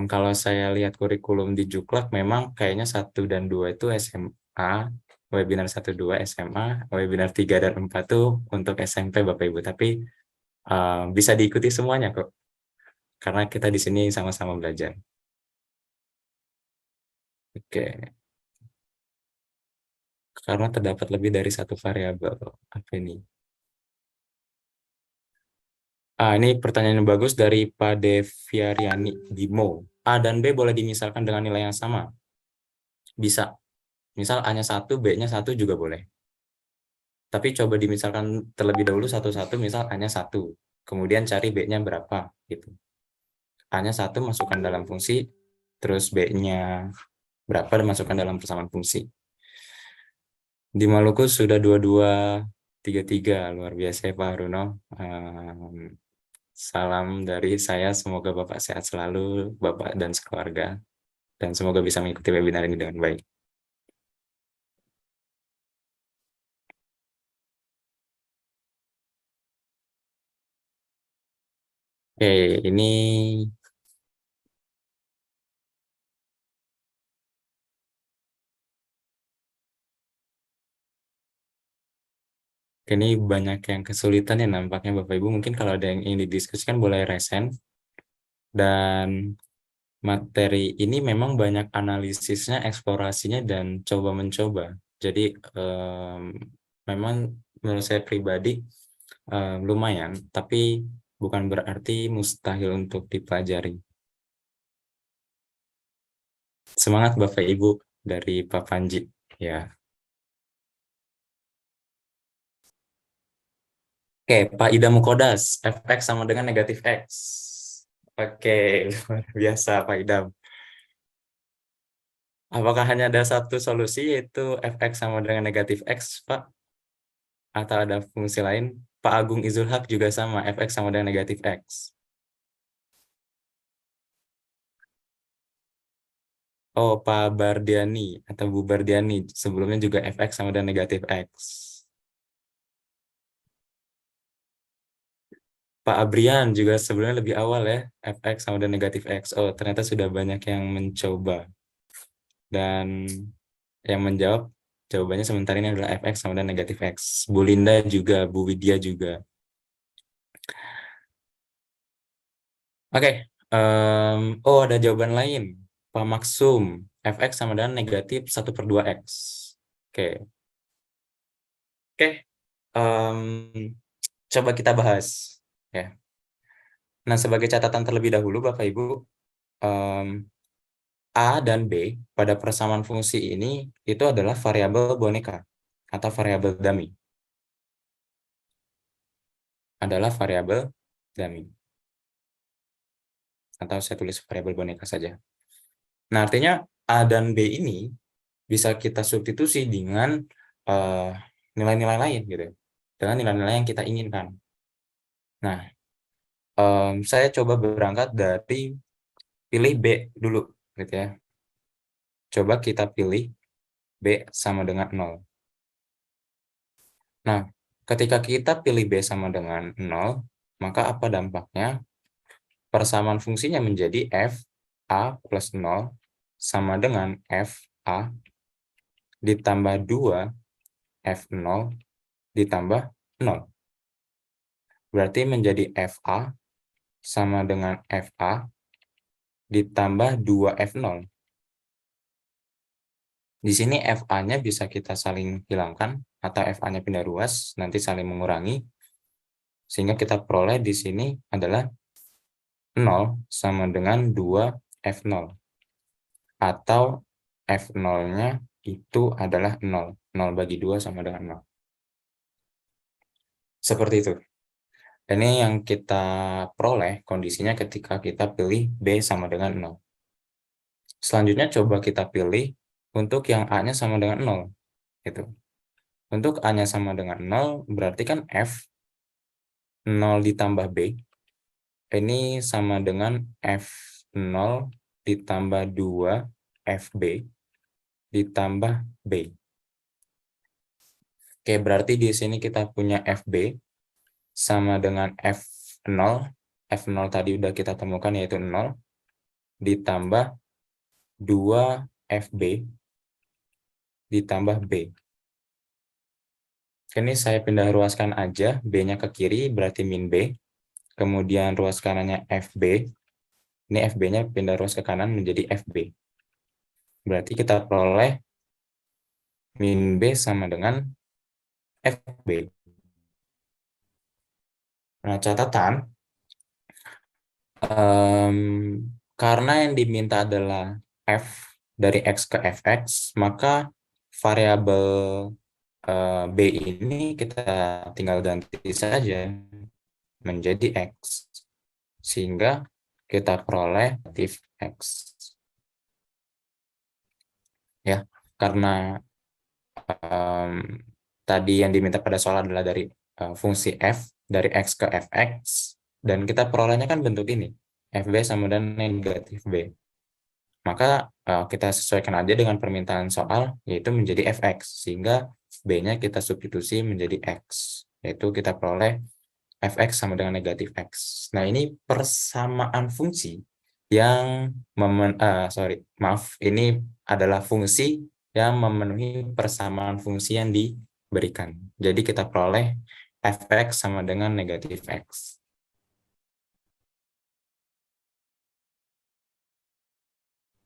Kalau saya lihat kurikulum di Juklak, memang kayaknya 1 dan 2 itu SMA, webinar 1, 2 SMA, webinar 3 dan 4 itu untuk SMP Bapak Ibu. Tapi bisa diikuti semuanya kok, karena kita di sini sama-sama belajar. Oke, karena terdapat lebih dari satu variabel. Apa ini? Ini pertanyaan yang bagus dari Pak Deviaryani Bimo. A dan B boleh dimisalkan dengan nilai yang sama? Bisa. Misal A-nya 1, B-nya 1 juga boleh. Tapi coba dimisalkan terlebih dahulu satu-satu, misal A-nya 1. Kemudian cari B-nya berapa. Gitu. A-nya 1 masukkan dalam fungsi, terus B-nya berapa dan masukkan dalam persamaan fungsi. Di Maluku sudah 22, 33. Luar biasa ya Pak Haruno. Salam dari saya, semoga Bapak sehat selalu, Bapak dan sekeluarga, dan semoga bisa mengikuti webinar ini dengan baik. Oke, ini Ini banyak yang kesulitan ya nampaknya Bapak Ibu. Mungkin kalau ada yang ingin didiskusikan boleh resen. Dan materi ini memang banyak analisisnya, eksplorasinya, dan coba mencoba. Jadi memang menurut saya pribadi lumayan, tapi bukan berarti mustahil untuk dipelajari. Semangat Bapak Ibu dari Pak Panji ya. Oke, Pak Ida Mukodas, fx sama dengan negatif x. Oke, luar biasa Pak Idam. Apakah hanya ada satu solusi yaitu fx sama dengan negatif x, Pak? Atau ada fungsi lain? Pak Agung Izul Haq juga sama, fx sama dengan negatif x. Oh, Pak Bardiani atau Bu Bardiani, sebelumnya juga fx sama dengan negatif x. Pak Abrian juga sebelumnya lebih awal ya, fx sama dengan negatif x. Oh, ternyata sudah banyak yang mencoba. Dan yang menjawab, jawabannya sementara ini adalah fx sama dengan negatif x. Bu Linda juga, Bu Widya juga. Oke, oh ada jawaban lain. Pak Maksum, fx sama dengan negatif 1/2x. Oke, oke. Coba kita bahas. Ya. Nah, sebagai catatan terlebih dahulu, Bapak Ibu, em, A dan B pada persamaan fungsi ini itu adalah variabel boneka atau variabel dummy. Adalah variabel dummy. Atau saya tulis variabel boneka saja. Nah, artinya A dan B ini bisa kita substitusi dengan nilai-nilai lain gitu. Dengan nilai-nilai yang kita inginkan. Nah, saya coba berangkat dari pilih B dulu gitu ya. Coba kita pilih B sama dengan 0. Nah, ketika kita pilih B sama dengan 0, maka apa dampaknya? Persamaan fungsinya menjadi f a plus 0 sama dengan f a ditambah 2 f 0 ditambah 0. Berarti menjadi f a sama dengan f a ditambah 2 f 0. Di sini f a-nya bisa kita saling hilangkan atau f a-nya pindah ruas, nanti saling mengurangi. Sehingga kita peroleh di sini adalah 0 sama dengan 2 f 0. Atau f 0-nya itu adalah 0. 0 bagi 2 sama dengan 0. Seperti itu. Ini yang kita peroleh kondisinya ketika kita pilih B sama dengan 0. Selanjutnya coba kita pilih untuk yang A-nya sama dengan 0. Gitu. Untuk A-nya sama dengan 0, berarti kan F 0 ditambah B. Ini sama dengan F 0 ditambah 2 FB ditambah B. Oke, berarti di sini kita punya FB sama dengan F0. F0 tadi udah kita temukan yaitu 0 ditambah 2 FB ditambah B. Ini saya pindah ruaskan aja, B-nya ke kiri berarti min B. Kemudian ruas kanannya FB. Ini FB-nya pindah ruas ke kanan menjadi FB. Berarti kita peroleh min B sama dengan FB. Nah, catatan, karena yang diminta adalah F dari X ke Fx, maka variabel B ini kita tinggal ganti saja menjadi X. Sehingga kita peroleh negatif X. Ya, karena tadi yang diminta pada soal adalah dari fungsi F dari X ke Fx, dan kita perolehnya kan bentuk ini, FB sama dengan negatif B. Maka kita sesuaikan aja dengan permintaan soal, yaitu menjadi Fx, sehingga B-nya kita substitusi menjadi X, yaitu kita peroleh Fx sama dengan negatif X. Nah, ini persamaan fungsi yang ini adalah fungsi yang memenuhi persamaan fungsi yang berikan. Jadi kita peroleh fx sama dengan negatif x.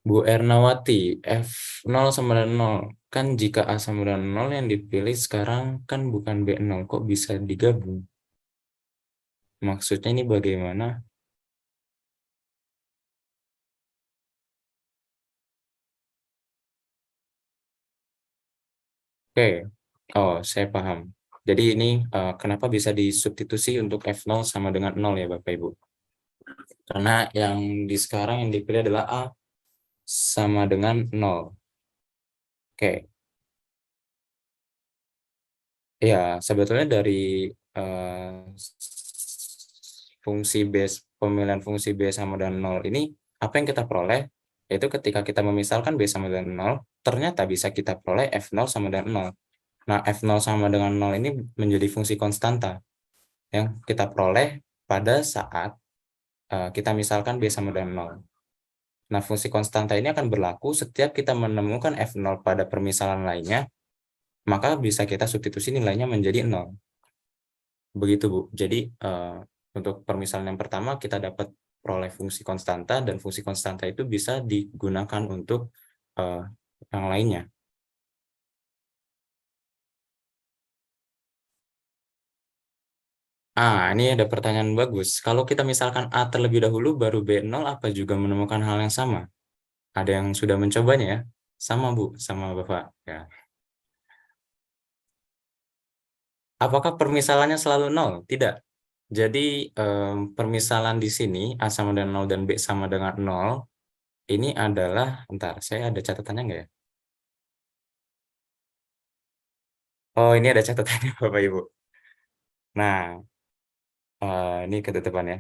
Bu Ernawati, F0 sama dengan 0. Kan jika A sama dengan 0 yang dipilih sekarang kan bukan B0. Kok bisa digabung? Maksudnya ini bagaimana? Oke, oh saya paham. Jadi ini kenapa bisa disubstitusi untuk F0 sama dengan 0 ya Bapak Ibu? Karena yang di sekarang yang dipilih adalah A sama dengan 0. Oke, ya sebetulnya dari eh, fungsi base pemilihan fungsi B sama dengan 0 ini apa yang kita peroleh? Yaitu ketika kita memisalkan B sama dengan 0, ternyata bisa kita peroleh F0 sama dengan 0. Nah, F0 sama dengan 0 ini menjadi fungsi konstanta yang kita peroleh pada saat kita misalkan B sama dengan 0. Nah, fungsi konstanta ini akan berlaku setiap kita menemukan F0 pada permisalan lainnya, maka bisa kita substitusi nilainya menjadi 0. Begitu, Bu. Jadi, untuk permisalan yang pertama, kita dapat peroleh fungsi konstanta, dan fungsi konstanta itu bisa digunakan untuk uh, yang lainnya. Ini ada pertanyaan bagus. Kalau kita misalkan A terlebih dahulu, baru B0, apa juga menemukan hal yang sama? Ada yang sudah mencobanya ya? Sama, Bu, sama Bapak. Ya. Apakah permisalannya selalu 0? Tidak. Jadi, permisalan di sini, A sama dengan 0 dan B sama dengan 0, ini adalah, bentar, saya ada catatannya nggak ya? Oh, ini ada catatannya Bapak Ibu. Nah, ini ketetapan ya.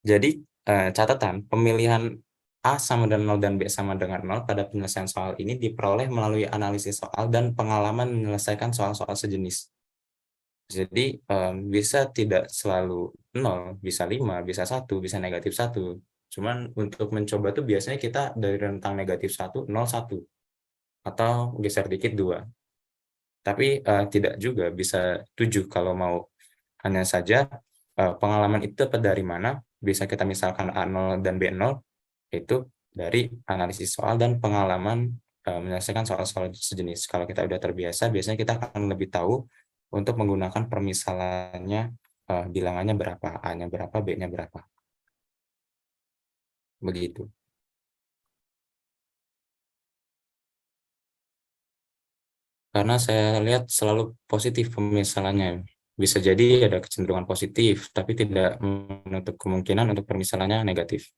Jadi, catatan pemilihan A sama dengan 0 dan B sama dengan 0 pada penyelesaian soal ini diperoleh melalui analisis soal dan pengalaman menyelesaikan soal-soal sejenis. Jadi, bisa tidak selalu 0, bisa 5, bisa 1, bisa negatif 1. Cuman untuk mencoba tuh biasanya kita dari rentang negatif 1, 0, 1. Atau geser dikit 2. Tapi tidak juga bisa 7 kalau mau. Hanya saja pengalaman itu dapat dari mana? Bisa kita misalkan A0 dan B0 itu dari analisis soal dan pengalaman menyelesaikan soal-soal sejenis. Kalau kita udah terbiasa, biasanya kita akan lebih tahu untuk menggunakan permisalannya, bilangannya berapa, A-nya berapa, B-nya berapa. Begitu. Karena saya lihat selalu positif pemisalannya. Bisa jadi ada kecenderungan positif, tapi tidak menutup kemungkinan untuk permisalannya negatif.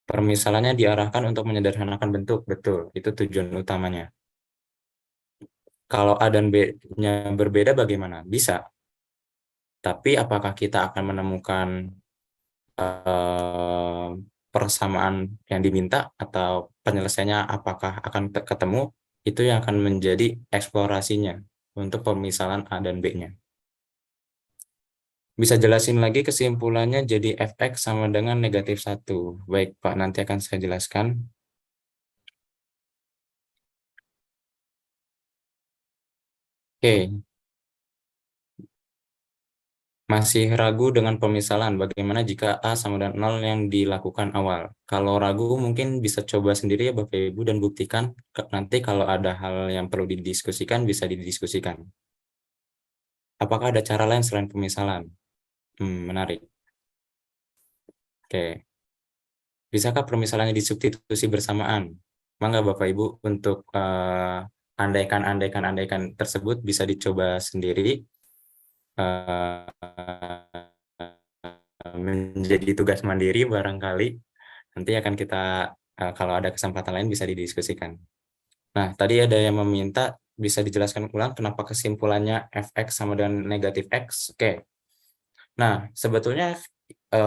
Permisalannya diarahkan untuk menyederhanakan bentuk, betul. Itu tujuan utamanya. Kalau A dan B-nya berbeda bagaimana? Bisa. Tapi apakah kita akan menemukan eh, persamaan yang diminta atau penyelesaiannya apakah akan ketemu? Itu yang akan menjadi eksplorasinya untuk pemisalan A dan B-nya. Bisa jelasin lagi kesimpulannya jadi fx sama dengan negatif 1. Baik, Pak, nanti akan saya jelaskan. Oke, masih ragu dengan pemisalan. Bagaimana jika A sama dengan 0 yang dilakukan awal? Kalau ragu mungkin bisa coba sendiri ya Bapak Ibu dan buktikan. Nanti kalau ada hal yang perlu didiskusikan, bisa didiskusikan. Apakah ada cara lain selain pemisalan? Menarik. Oke. Bisakah permisalannya disubstitusi bersamaan? Mangga Bapak Ibu untuk andaikan tersebut bisa dicoba sendiri, menjadi tugas mandiri barangkali. Nanti akan kita kalau ada kesempatan lain bisa didiskusikan. Nah, tadi ada yang meminta bisa dijelaskan ulang kenapa kesimpulannya fx sama dengan negatif x. Oke. Nah, sebetulnya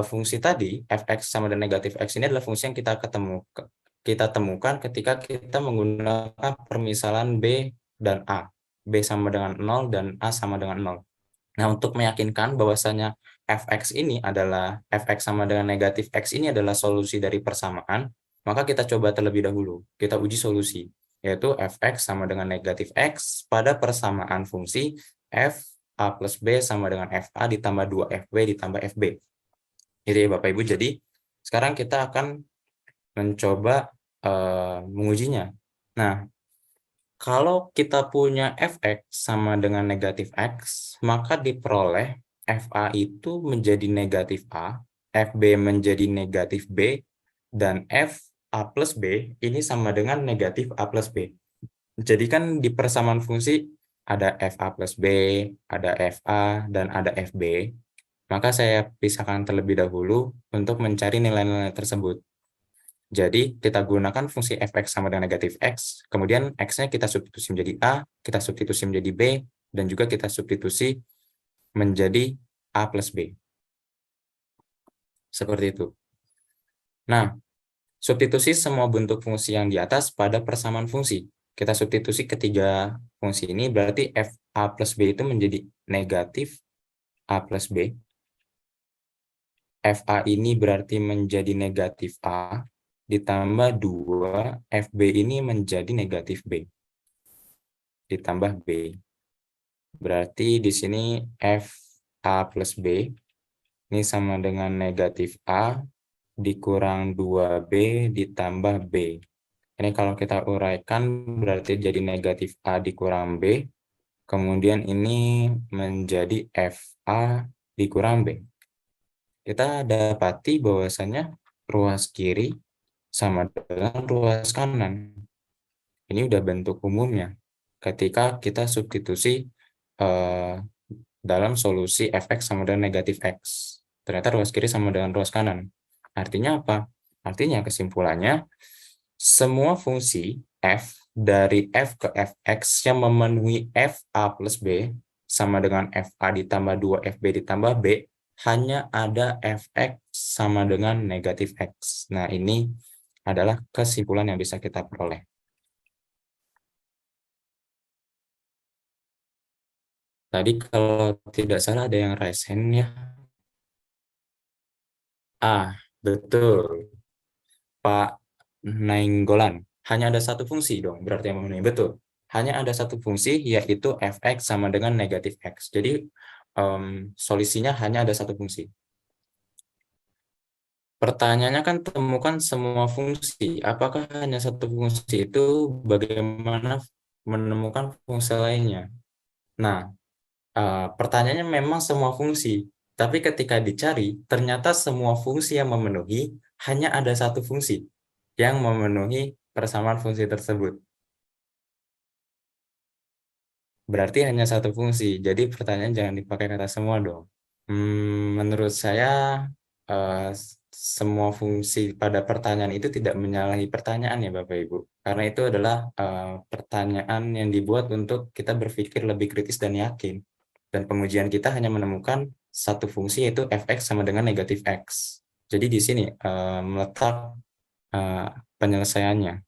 fungsi tadi fx sama dengan negatif x ini adalah fungsi yang kita temukan ketika kita menggunakan permisalan b dan a. B sama dengan 0 dan a sama dengan 0. Nah, untuk meyakinkan bahwasanya fx sama dengan negatif x ini adalah solusi dari persamaan, maka kita coba terlebih dahulu. Kita uji solusi. yaitu fx sama dengan negatif x pada persamaan fungsi f a plus b sama dengan fa ditambah 2fb ditambah fb. Jadi Bapak Ibu, jadi sekarang kita akan mencoba mengujinya. Nah, kalau kita punya fx sama dengan negatif x, maka diperoleh fa itu menjadi negatif a, fb menjadi negatif b, dan f a plus b ini sama dengan negatif a plus b. Jadi kan di persamaan fungsi ada fa plus b, ada fa, dan ada fb. Maka saya pisahkan terlebih dahulu untuk mencari nilai-nilai tersebut. Jadi kita gunakan fungsi fx sama dengan negatif x, kemudian x-nya kita substitusi menjadi a, kita substitusi menjadi b, dan juga kita substitusi menjadi a plus b. Seperti itu. Nah, substitusi semua bentuk fungsi yang di atas pada persamaan fungsi. Kita substitusi ketiga fungsi ini, berarti fa plus b itu menjadi negatif a plus b. fa ini berarti menjadi negatif a, ditambah 2, fb ini menjadi negatif b, ditambah b. Berarti di sini fa plus b ini sama dengan negatif a dikurang 2b ditambah b. Ini kalau kita uraikan berarti jadi negatif a dikurang b, kemudian ini menjadi fa dikurang b. Kita dapati bahwasanya ruas kiri sama dengan ruas kanan. Ini udah bentuk umumnya ketika kita substitusi dalam solusi fx sama dengan negatif x. Ternyata ruas kiri sama dengan ruas kanan. Artinya apa? Artinya kesimpulannya, semua fungsi f dari f ke fx yang memenuhi fa plus b sama dengan fa ditambah 2fb ditambah b, hanya ada fx sama dengan negatif x. Nah, ini adalah kesimpulan yang bisa kita peroleh. Tadi kalau tidak salah ada yang raise hand ya. Betul. Pak Nainggolan. Hanya ada satu fungsi dong, berarti yang memenuhi. Betul. Hanya ada satu fungsi, yaitu fx sama dengan negatif x. Jadi, solusinya hanya ada satu fungsi. Pertanyaannya kan temukan semua fungsi. Apakah hanya satu fungsi itu bagaimana menemukan fungsi lainnya? Nah, pertanyaannya memang semua fungsi. Tapi ketika dicari, ternyata semua fungsi yang memenuhi hanya ada satu fungsi yang memenuhi persamaan fungsi tersebut. Berarti hanya satu fungsi. Jadi pertanyaan jangan dipakai kata semua dong. Menurut saya semua fungsi pada pertanyaan itu tidak menyalahi pertanyaan ya Bapak Ibu. Karena itu adalah pertanyaan yang dibuat untuk kita berpikir lebih kritis dan yakin. Dan pengujian kita hanya menemukan satu fungsi yaitu fx sama dengan negatif x. Jadi di sini meletak penyelesaiannya.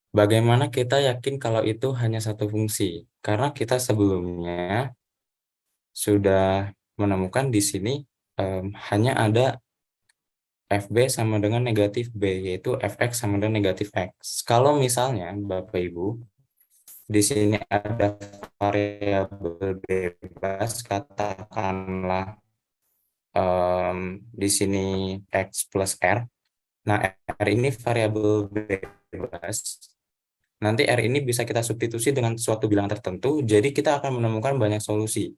Bagaimana kita yakin kalau itu hanya satu fungsi? Karena kita sebelumnya sudah menemukan di sini hanya ada fb sama dengan negatif b, yaitu fx sama dengan negatif x. Kalau misalnya Bapak Ibu di sini ada variabel bebas, katakanlah di sini x plus r. Nah, r ini variabel bebas. Nanti R ini bisa kita substitusi dengan suatu bilangan tertentu, jadi kita akan menemukan banyak solusi.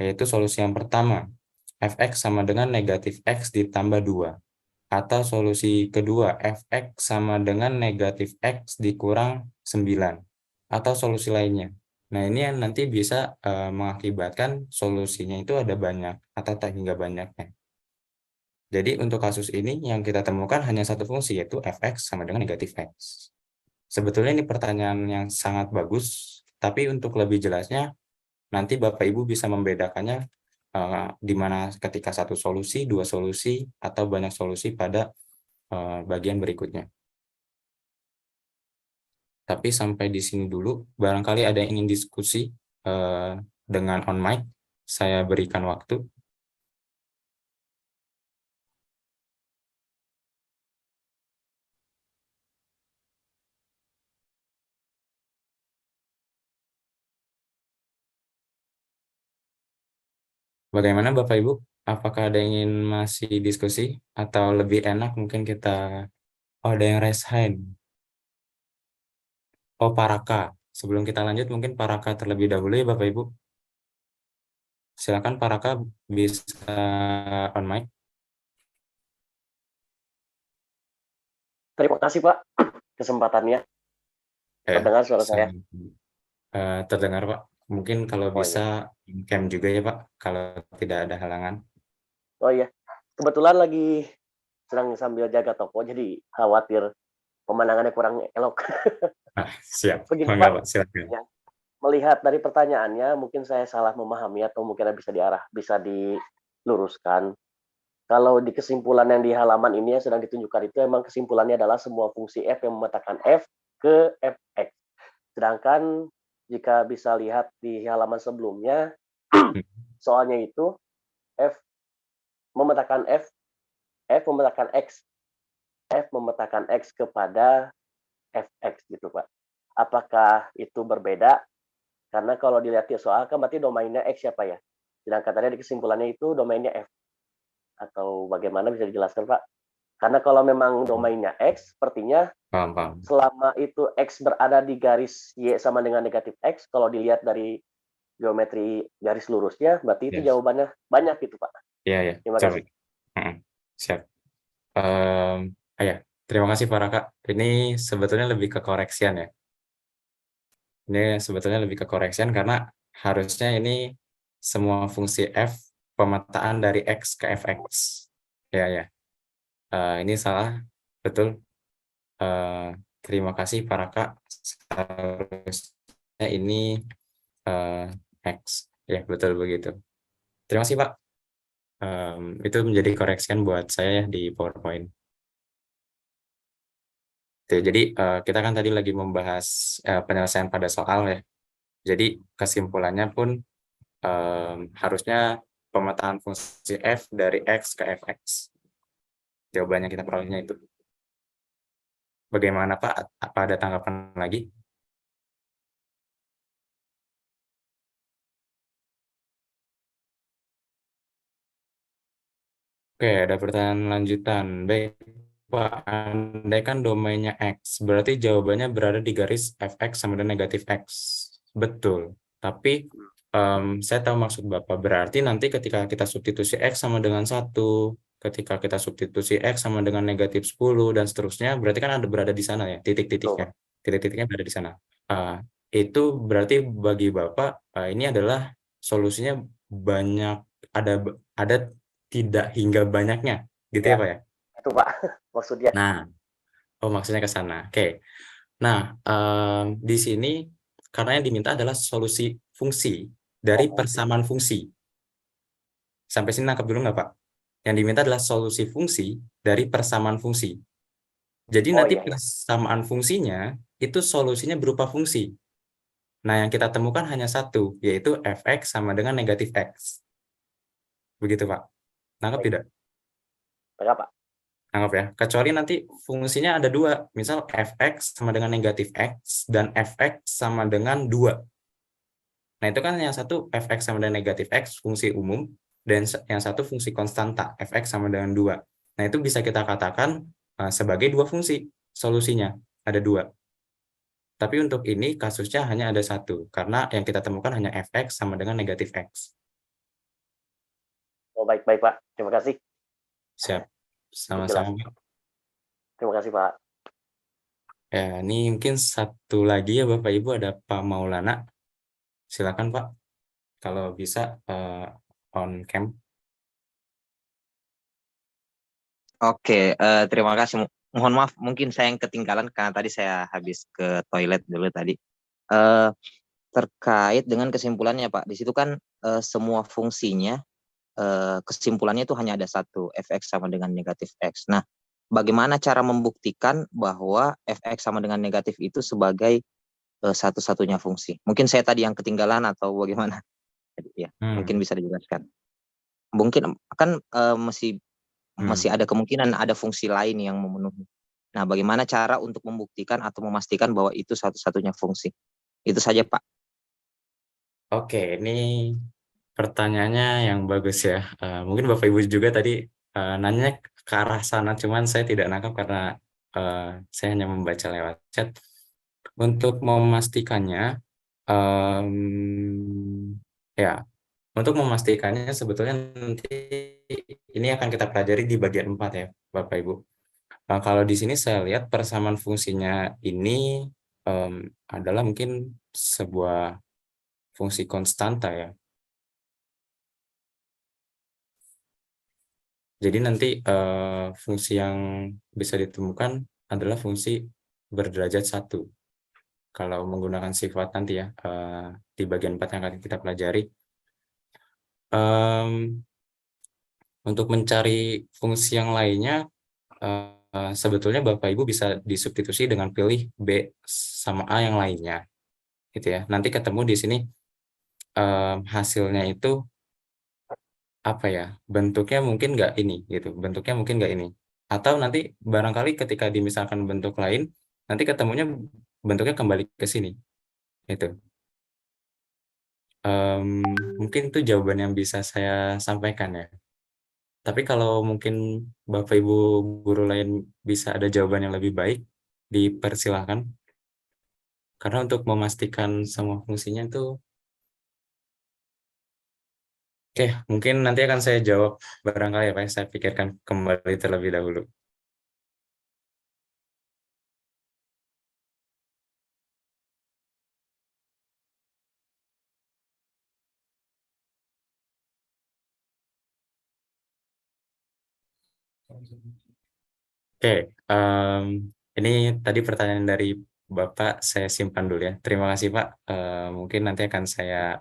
Yaitu solusi yang pertama, fx sama dengan negatif x ditambah 2. Atau solusi kedua, fx sama dengan negatif x dikurang 9. Atau solusi lainnya. Nah, ini yang nanti bisa mengakibatkan solusinya itu ada banyak, atau tak hingga banyaknya. Jadi untuk kasus ini yang kita temukan hanya satu fungsi, yaitu fx sama dengan negatif x. Sebetulnya ini pertanyaan yang sangat bagus, tapi untuk lebih jelasnya, nanti Bapak Ibu bisa membedakannya di mana ketika satu solusi, dua solusi, atau banyak solusi pada bagian berikutnya. Tapi sampai di sini dulu, barangkali ada yang ingin diskusi dengan on mic, saya berikan waktu. Bagaimana Bapak Ibu? Apakah ada yang ingin masih diskusi atau lebih enak mungkin kita ada yang raise hand. Oh, Paraka. Sebelum kita lanjut mungkin Paraka terlebih dahulu ya Bapak Ibu. Silakan Paraka bisa on mic. Terima kasih Pak kesempatannya. Terdengar suara saya? Terdengar Pak. Mungkin kalau Oh bisa iya. cam juga ya Pak, kalau tidak ada halangan. Oh iya. Kebetulan lagi sedang sambil jaga toko, jadi khawatir pemandangannya kurang elok. Siap. Begini Mangga Pak, Pak, silakan. ya, melihat dari pertanyaannya, mungkin saya salah memahami atau mungkin bisa diluruskan. Kalau di kesimpulan yang di halaman ini yang sedang ditunjukkan itu memang kesimpulannya adalah semua fungsi f yang memetakan f ke fx. Sedangkan jika bisa lihat di halaman sebelumnya, soalnya itu f memetakan f memetakan x, f memetakan x kepada fx gitu Pak. Apakah itu berbeda? Karena kalau dilihat di soal kan berarti domainnya x siapa ya? Sedangkan tadi di kesimpulannya itu domainnya f. Atau bagaimana bisa dijelaskan Pak? Karena kalau memang domainnya x, sepertinya Paham, paham. selama itu x berada di garis y sama dengan negatif x, kalau dilihat dari geometri garis lurusnya, berarti itu Ya, jawabannya banyak gitu Pak. ya, ya. Terima Coba. kasih. Siap. Em, ya, terima kasih Pak Raka. Ini sebetulnya lebih ke koreksian ya. Ini sebetulnya lebih ke koreksian karena harusnya ini semua fungsi f pemetaan dari x ke fx. Ya, ya. Ini salah, betul. Eh, Terima kasih Pak Raka. Harusnya ini eh, x. Ya, betul begitu. Terima kasih Pak. Itu menjadi koreksian buat saya ya di PowerPoint. Oke, jadi kita kan tadi lagi membahas penyelesaian pada soal ya. Jadi kesimpulannya pun harusnya pemetaan fungsi f dari x ke fx. Jawabannya kita perolehnya itu. Bagaimana Pak? Apa ada tanggapan lagi? Oke, ada pertanyaan lanjutan. Baik, Pak, andai kan domainnya X, berarti jawabannya berada di garis fx sama dengan negatif X. Betul. Tapi saya tahu maksud Bapak. Berarti nanti ketika kita substitusi X sama dengan 1, ketika kita substitusi X sama dengan negatif 10, dan seterusnya, berarti kan ada berada di sana ya, Betul titik-titiknya. Pak. Titik-titiknya berada di sana. Uh, itu berarti bagi Bapak, ini adalah solusinya banyak, ada tidak hingga banyaknya, gitu ya Ya, Pak ya? itu Pak maksudnya. Nah, oh maksudnya ke sana. Oke. Nah, di sini karena yang diminta adalah solusi fungsi dari Oh, persamaan fungsi. Sampai sini nangkep dulu nggak Pak? Yang diminta adalah solusi fungsi dari persamaan fungsi. Jadi oh nanti iya ya. persamaan fungsinya itu solusinya berupa fungsi. Nah, yang kita temukan hanya satu, yaitu fx sama dengan negatif x. Begitu Pak. Nangkep Baik, tidak? baik Pak. Anggap ya, kecuali nanti fungsinya ada dua, misal fx sama dengan negatif x dan fx sama dengan 2. Nah, itu kan yang satu fx sama dengan negatif x, fungsi umum, dan yang satu fungsi konstanta, fx sama dengan 2. Nah, itu bisa kita katakan sebagai dua fungsi, solusinya, ada dua. Tapi untuk ini kasusnya hanya ada satu, karena yang kita temukan hanya fx sama dengan negatif x. Oh baik baik Pak. Terima kasih. Siap, sama-sama Penjelasan. Pak. Terima kasih Pak. Ya, ini mungkin satu lagi ya Bapak Ibu, ada Pak Maulana. Silakan Pak. Kalau bisa on cam. Oke, terima kasih. Mohon maaf, mungkin saya yang ketinggalan karena tadi saya habis ke toilet dulu tadi. Eh, Terkait dengan kesimpulannya, Pak, di situ kan semua fungsinya, kesimpulannya itu hanya ada satu, fx sama dengan negatif x. Nah, bagaimana cara membuktikan bahwa fx sama dengan negatif itu sebagai satu-satunya fungsi? Mungkin saya tadi yang ketinggalan atau bagaimana? Ya, mungkin bisa dijelaskan. Mungkin kan masih ada kemungkinan ada fungsi lain yang memenuhi. Nah, bagaimana cara untuk membuktikan atau memastikan bahwa itu satu-satunya fungsi? Itu saja, Pak. Oke, ini pertanyaannya yang bagus ya. Mungkin Bapak Ibu juga tadi nanya ke arah sana, cuman saya tidak nangkap karena saya hanya membaca lewat chat. Untuk memastikannya, ya, untuk memastikannya sebetulnya nanti ini akan kita pelajari di bagian 4 ya, Bapak Ibu. Kalau di sini saya lihat persamaan fungsinya ini adalah mungkin sebuah fungsi konstanta ya. Jadi nanti fungsi yang bisa ditemukan adalah fungsi berderajat 1. Kalau menggunakan sifat nanti ya, di bagian 4 yang akan kita pelajari. Untuk mencari fungsi yang lainnya, sebetulnya Bapak Ibu bisa disubstitusi dengan pilih B sama A yang lainnya. Gitu ya. Nanti ketemu di sini hasilnya itu apa ya, bentuknya mungkin nggak ini gitu, bentuknya mungkin nggak ini, atau nanti barangkali ketika dimisalkan bentuk lain nanti ketemunya bentuknya kembali ke sini itu. Mungkin itu jawaban yang bisa saya sampaikan ya, tapi kalau mungkin Bapak Ibu guru lain bisa ada jawaban yang lebih baik, dipersilahkan, karena untuk memastikan semua fungsinya itu. Oke, mungkin nanti akan saya jawab barangkali ya Pak, saya pikirkan kembali terlebih dahulu. Oke, ini tadi pertanyaan dari Bapak saya simpan dulu ya. Terima kasih Pak. Mungkin nanti akan saya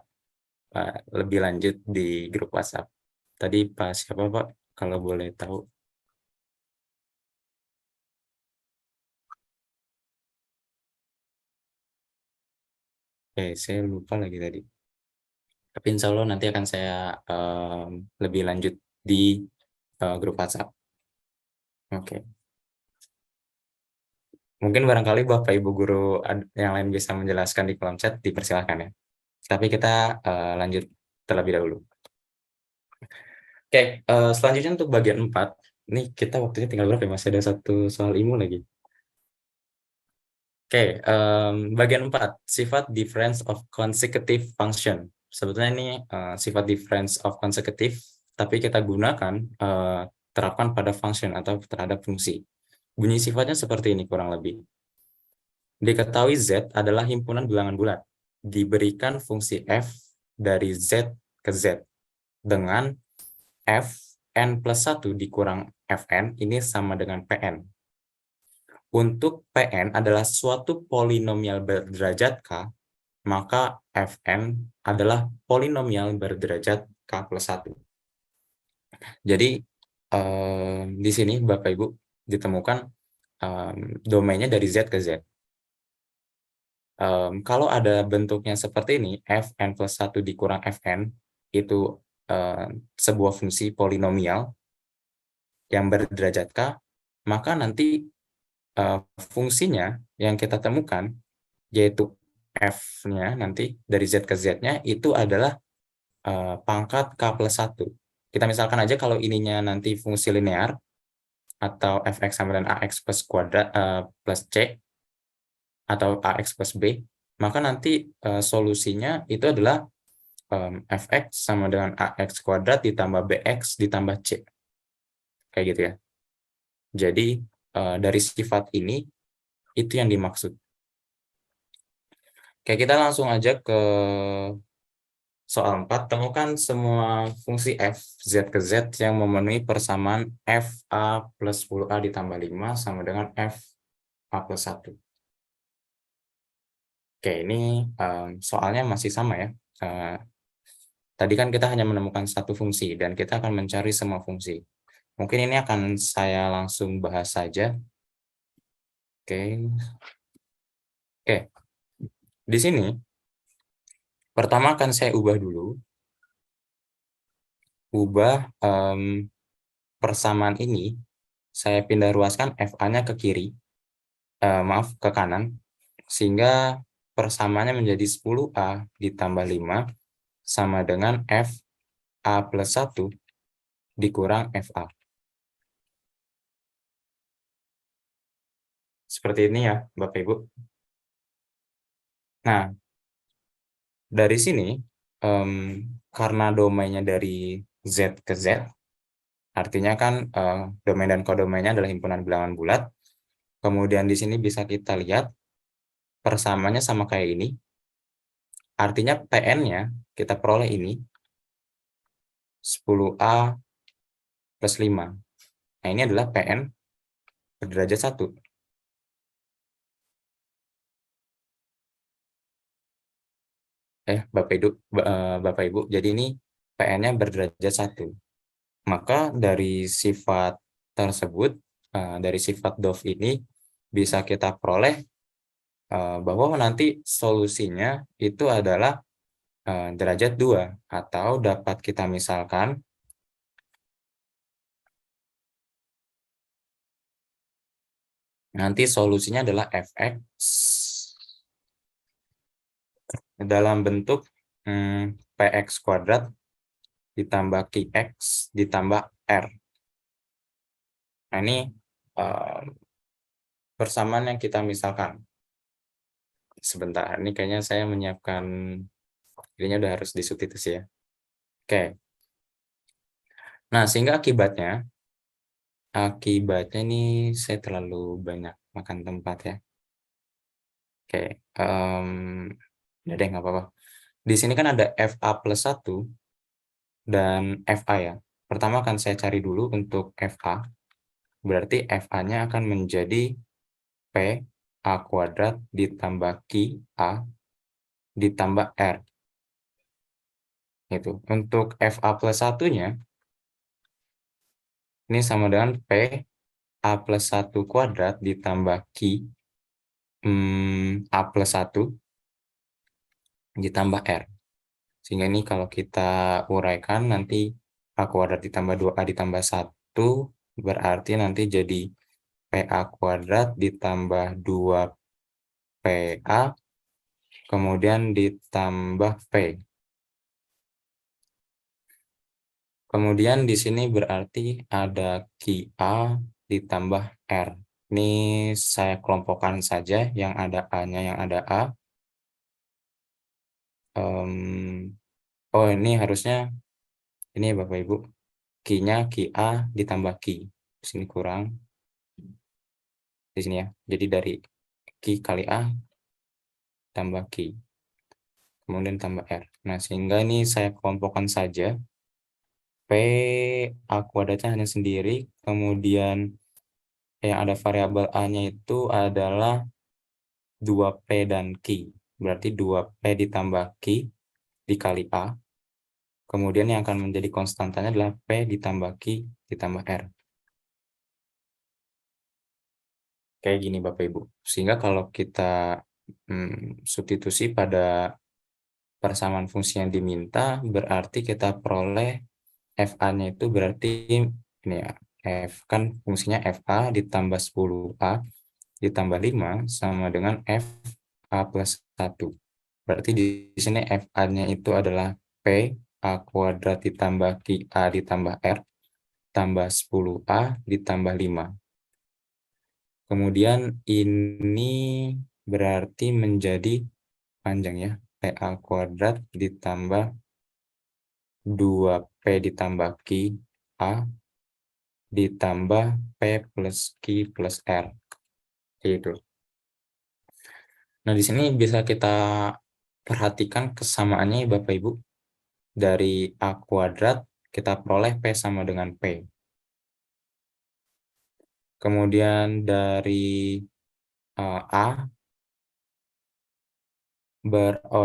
lebih lanjut di grup WhatsApp. Tadi Pak siapa Pak? Kalau boleh tahu. Oke, saya lupa lagi tadi. Tapi insya Allah nanti akan saya lebih lanjut di grup WhatsApp. Oke. Mungkin barangkali Bapak Ibu guru yang lain bisa menjelaskan di kolom chat, dipersilahkan ya. Tapi kita lanjut terlebih dahulu. Oke, selanjutnya untuk bagian 4. Ini kita waktunya tinggal berapa ya? Masih ada satu soal IMU lagi. Oke, bagian 4. Sifat difference of consecutive function. Sebetulnya ini sifat difference of consecutive, tapi kita gunakan terapkan pada function atau terhadap fungsi. Bunyi sifatnya seperti ini kurang lebih. Diketahui Z adalah himpunan bilangan bulat. Diberikan fungsi F dari Z ke Z dengan Fn plus 1 dikurang Fn ini sama dengan Pn. Untuk Pn adalah suatu polinomial berderajat K, maka Fn adalah polinomial berderajat K plus 1. Jadi di sini Bapak Ibu ditemukan domainnya dari Z ke Z. Kalau ada bentuknya seperti ini, Fn plus 1 dikurang Fn, itu sebuah fungsi polinomial yang berderajat K, maka nanti fungsinya yang kita temukan, yaitu F-nya nanti dari Z ke Z-nya, itu adalah pangkat K plus 1. Kita misalkan aja kalau ininya nanti fungsi linear, atau Fx sama dengan Ax plus kuadrat plus C, atau Ax plus B, maka nanti solusinya itu adalah Fx sama dengan Ax kuadrat ditambah Bx ditambah C. Kayak gitu ya. Jadi dari sifat ini, itu yang dimaksud. Oke, kita langsung aja ke soal 4. Temukan semua fungsi f, z ke z yang memenuhi persamaan f a plus 10a ditambah 5 sama dengan f a plus 1. Oke, ini soalnya masih sama ya. Tadi kan kita hanya menemukan satu fungsi dan kita akan mencari semua fungsi. Mungkin ini akan saya langsung bahas saja. Oke. Di sini pertama akan saya ubah dulu. Ubah persamaan ini, saya pindah ruaskan FA-nya ke kiri. Maaf, ke kanan. Sehingga persamaannya menjadi 10A ditambah 5 sama dengan FA plus 1 dikurang FA. Seperti ini ya, Bapak Ibu. Nah, dari sini, karena domainnya dari Z ke Z, artinya kan domain dan kodomainnya adalah himpunan bilangan bulat. Kemudian di sini bisa kita lihat persamaannya sama kayak ini. Artinya PN-nya kita peroleh ini 10A plus 5. Nah, ini adalah PN berderajat 1. Bapak Ibu, jadi ini PN-nya berderajat 1. Maka dari sifat tersebut, dari sifat DOF ini bisa kita peroleh bahwa nanti solusinya itu adalah derajat 2, atau dapat kita misalkan nanti solusinya adalah fx dalam bentuk px kuadrat ditambah qx ditambah r. Nah, ini persamaan yang kita misalkan. Sebentar, ini kayaknya saya menyiapkan, ininya udah harus disubstitusi ya. Oke. Nah, sehingga akibatnya ini saya terlalu banyak makan tempat ya. Oke, ya deh, nggak apa-apa. Di sini kan ada FA plus 1 dan FA ya. Pertama akan saya cari dulu untuk FA. Berarti FA-nya akan menjadi P A kuadrat ditambah Q A ditambah R. Itu. Untuk FA plus 1-nya, ini sama dengan P A plus 1 kuadrat ditambah Q A plus 1 ditambah R. Sehingga ini kalau kita uraikan nanti A kuadrat ditambah 2A ditambah 1 berarti nanti jadi PA kuadrat ditambah 2PA kemudian ditambah P. Kemudian di sini berarti ada QA ditambah R. Ini saya kelompokkan saja yang ada A-nya, yang ada A. Oh, ini harusnya ini Bapak Ibu. Q-nya QA ditambah Q. Di sini kurang. Di sini ya. Jadi dari Q kali A tambah Q. Kemudian tambah R. Nah, sehingga ini saya kelompokkan saja. P A kuadratnya hanya sendiri, kemudian yang ada variabel A-nya itu adalah 2P dan Q. Berarti 2P ditambah Q dikali A. Kemudian yang akan menjadi konstantanya adalah P ditambah Q ditambah R. Kayak gini Bapak Ibu. Sehingga kalau kita substitusi pada persamaan fungsi yang diminta, berarti kita peroleh FA-nya itu berarti ini ya, F kan fungsinya FA ditambah 10A ditambah 5 sama dengan FA plus 1. Berarti di sini FA-nya itu adalah P A kuadrat ditambah QA ditambah R tambah 10A ditambah 5. Kemudian ini berarti menjadi panjang ya, PA kuadrat ditambah 2P ditambah QA ditambah P plus Q plus R. Itu. Nah, di sini bisa kita perhatikan kesamaannya Bapak Ibu. Dari A kuadrat kita peroleh P sama dengan P. Kemudian dari A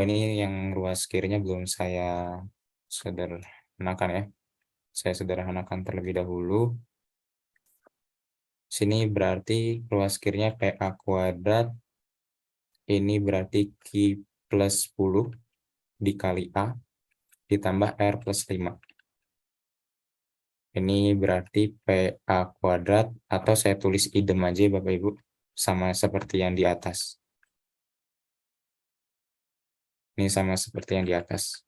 ini yang ruas kirinya belum saya sederhanakan ya. Saya sederhanakan terlebih dahulu. Sini berarti ruas kirinya PA kuadrat. Ini berarti Q plus 10 dikali A ditambah R plus 5. Ini berarti PA kuadrat, atau saya tulis idem aja Bapak Ibu, sama seperti yang di atas. Ini sama seperti yang di atas.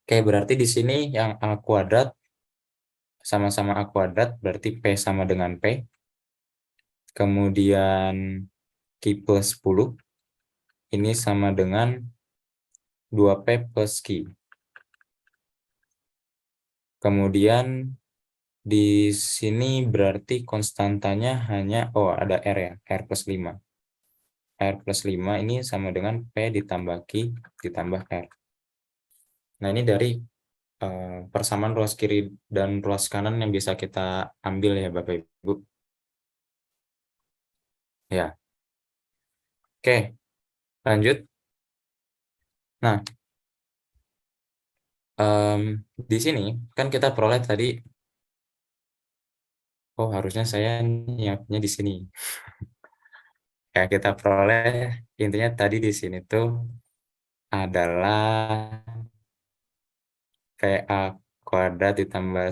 Oke, berarti di sini yang A kuadrat sama-sama A kuadrat, berarti P sama dengan P. Kemudian Q plus 10, ini sama dengan 2P plus Q. Kemudian di sini berarti konstantanya hanya, ada R ya, R plus 5. R plus 5 ini sama dengan P ditambah Q ditambah R. Nah, ini dari persamaan ruas kiri dan ruas kanan yang bisa kita ambil ya Bapak Ibu. Ya. Oke, lanjut. Nah, di sini kan kita peroleh tadi, harusnya saya nyiapnya di sini. Ya, kita peroleh intinya tadi di sini tuh adalah PA kuadrat ditambah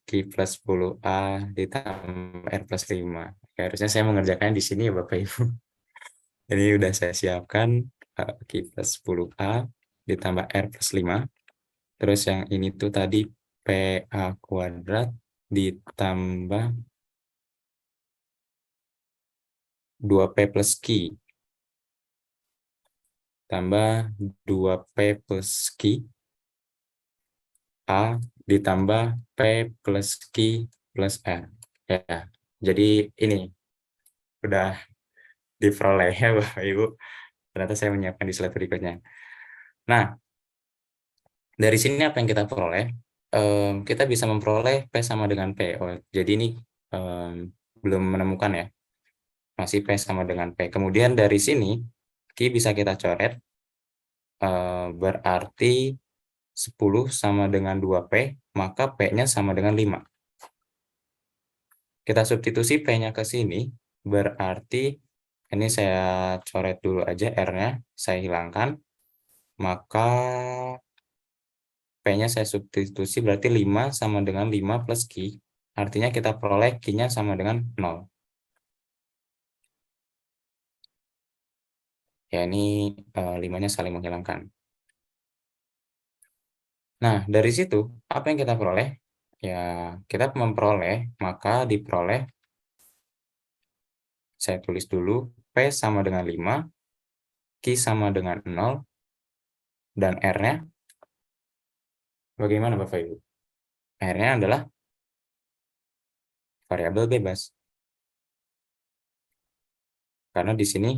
Q plus 10A ditambah R plus 5. Ya, harusnya saya mengerjakannya di sini ya Bapak Ibu. Ini udah saya siapkan Q plus 10A ditambah R plus 5. Terus yang ini tuh tadi PA kuadrat ditambah 2P plus Q tambah 2P plus Q A ditambah P plus Q plus R. Ya, jadi ini udah diperoleh ya Bapak Ibu. Ternyata saya menyiapkan di slide berikutnya. Nah, dari sini apa yang kita peroleh? Kita bisa memperoleh P sama dengan P. Jadi ini belum menemukan ya. Masih P sama dengan P. Kemudian dari sini, Q bisa kita coret. Berarti 10 sama dengan 2P, maka P-nya sama dengan 5. Kita substitusi P-nya ke sini, berarti ini saya coret dulu aja R-nya, saya hilangkan. Maka P-nya saya substitusi berarti 5 sama dengan 5 plus Q. Artinya kita peroleh Q-nya sama dengan 0. Ya, ini 5-nya saling menghilangkan. Nah, dari situ, apa yang kita peroleh? Ya, kita memperoleh, maka diperoleh, saya tulis dulu, P sama dengan 5, Q sama dengan 0, dan R-nya, bagaimana Bapak Ibu? R-nya adalah variabel bebas. Karena di sini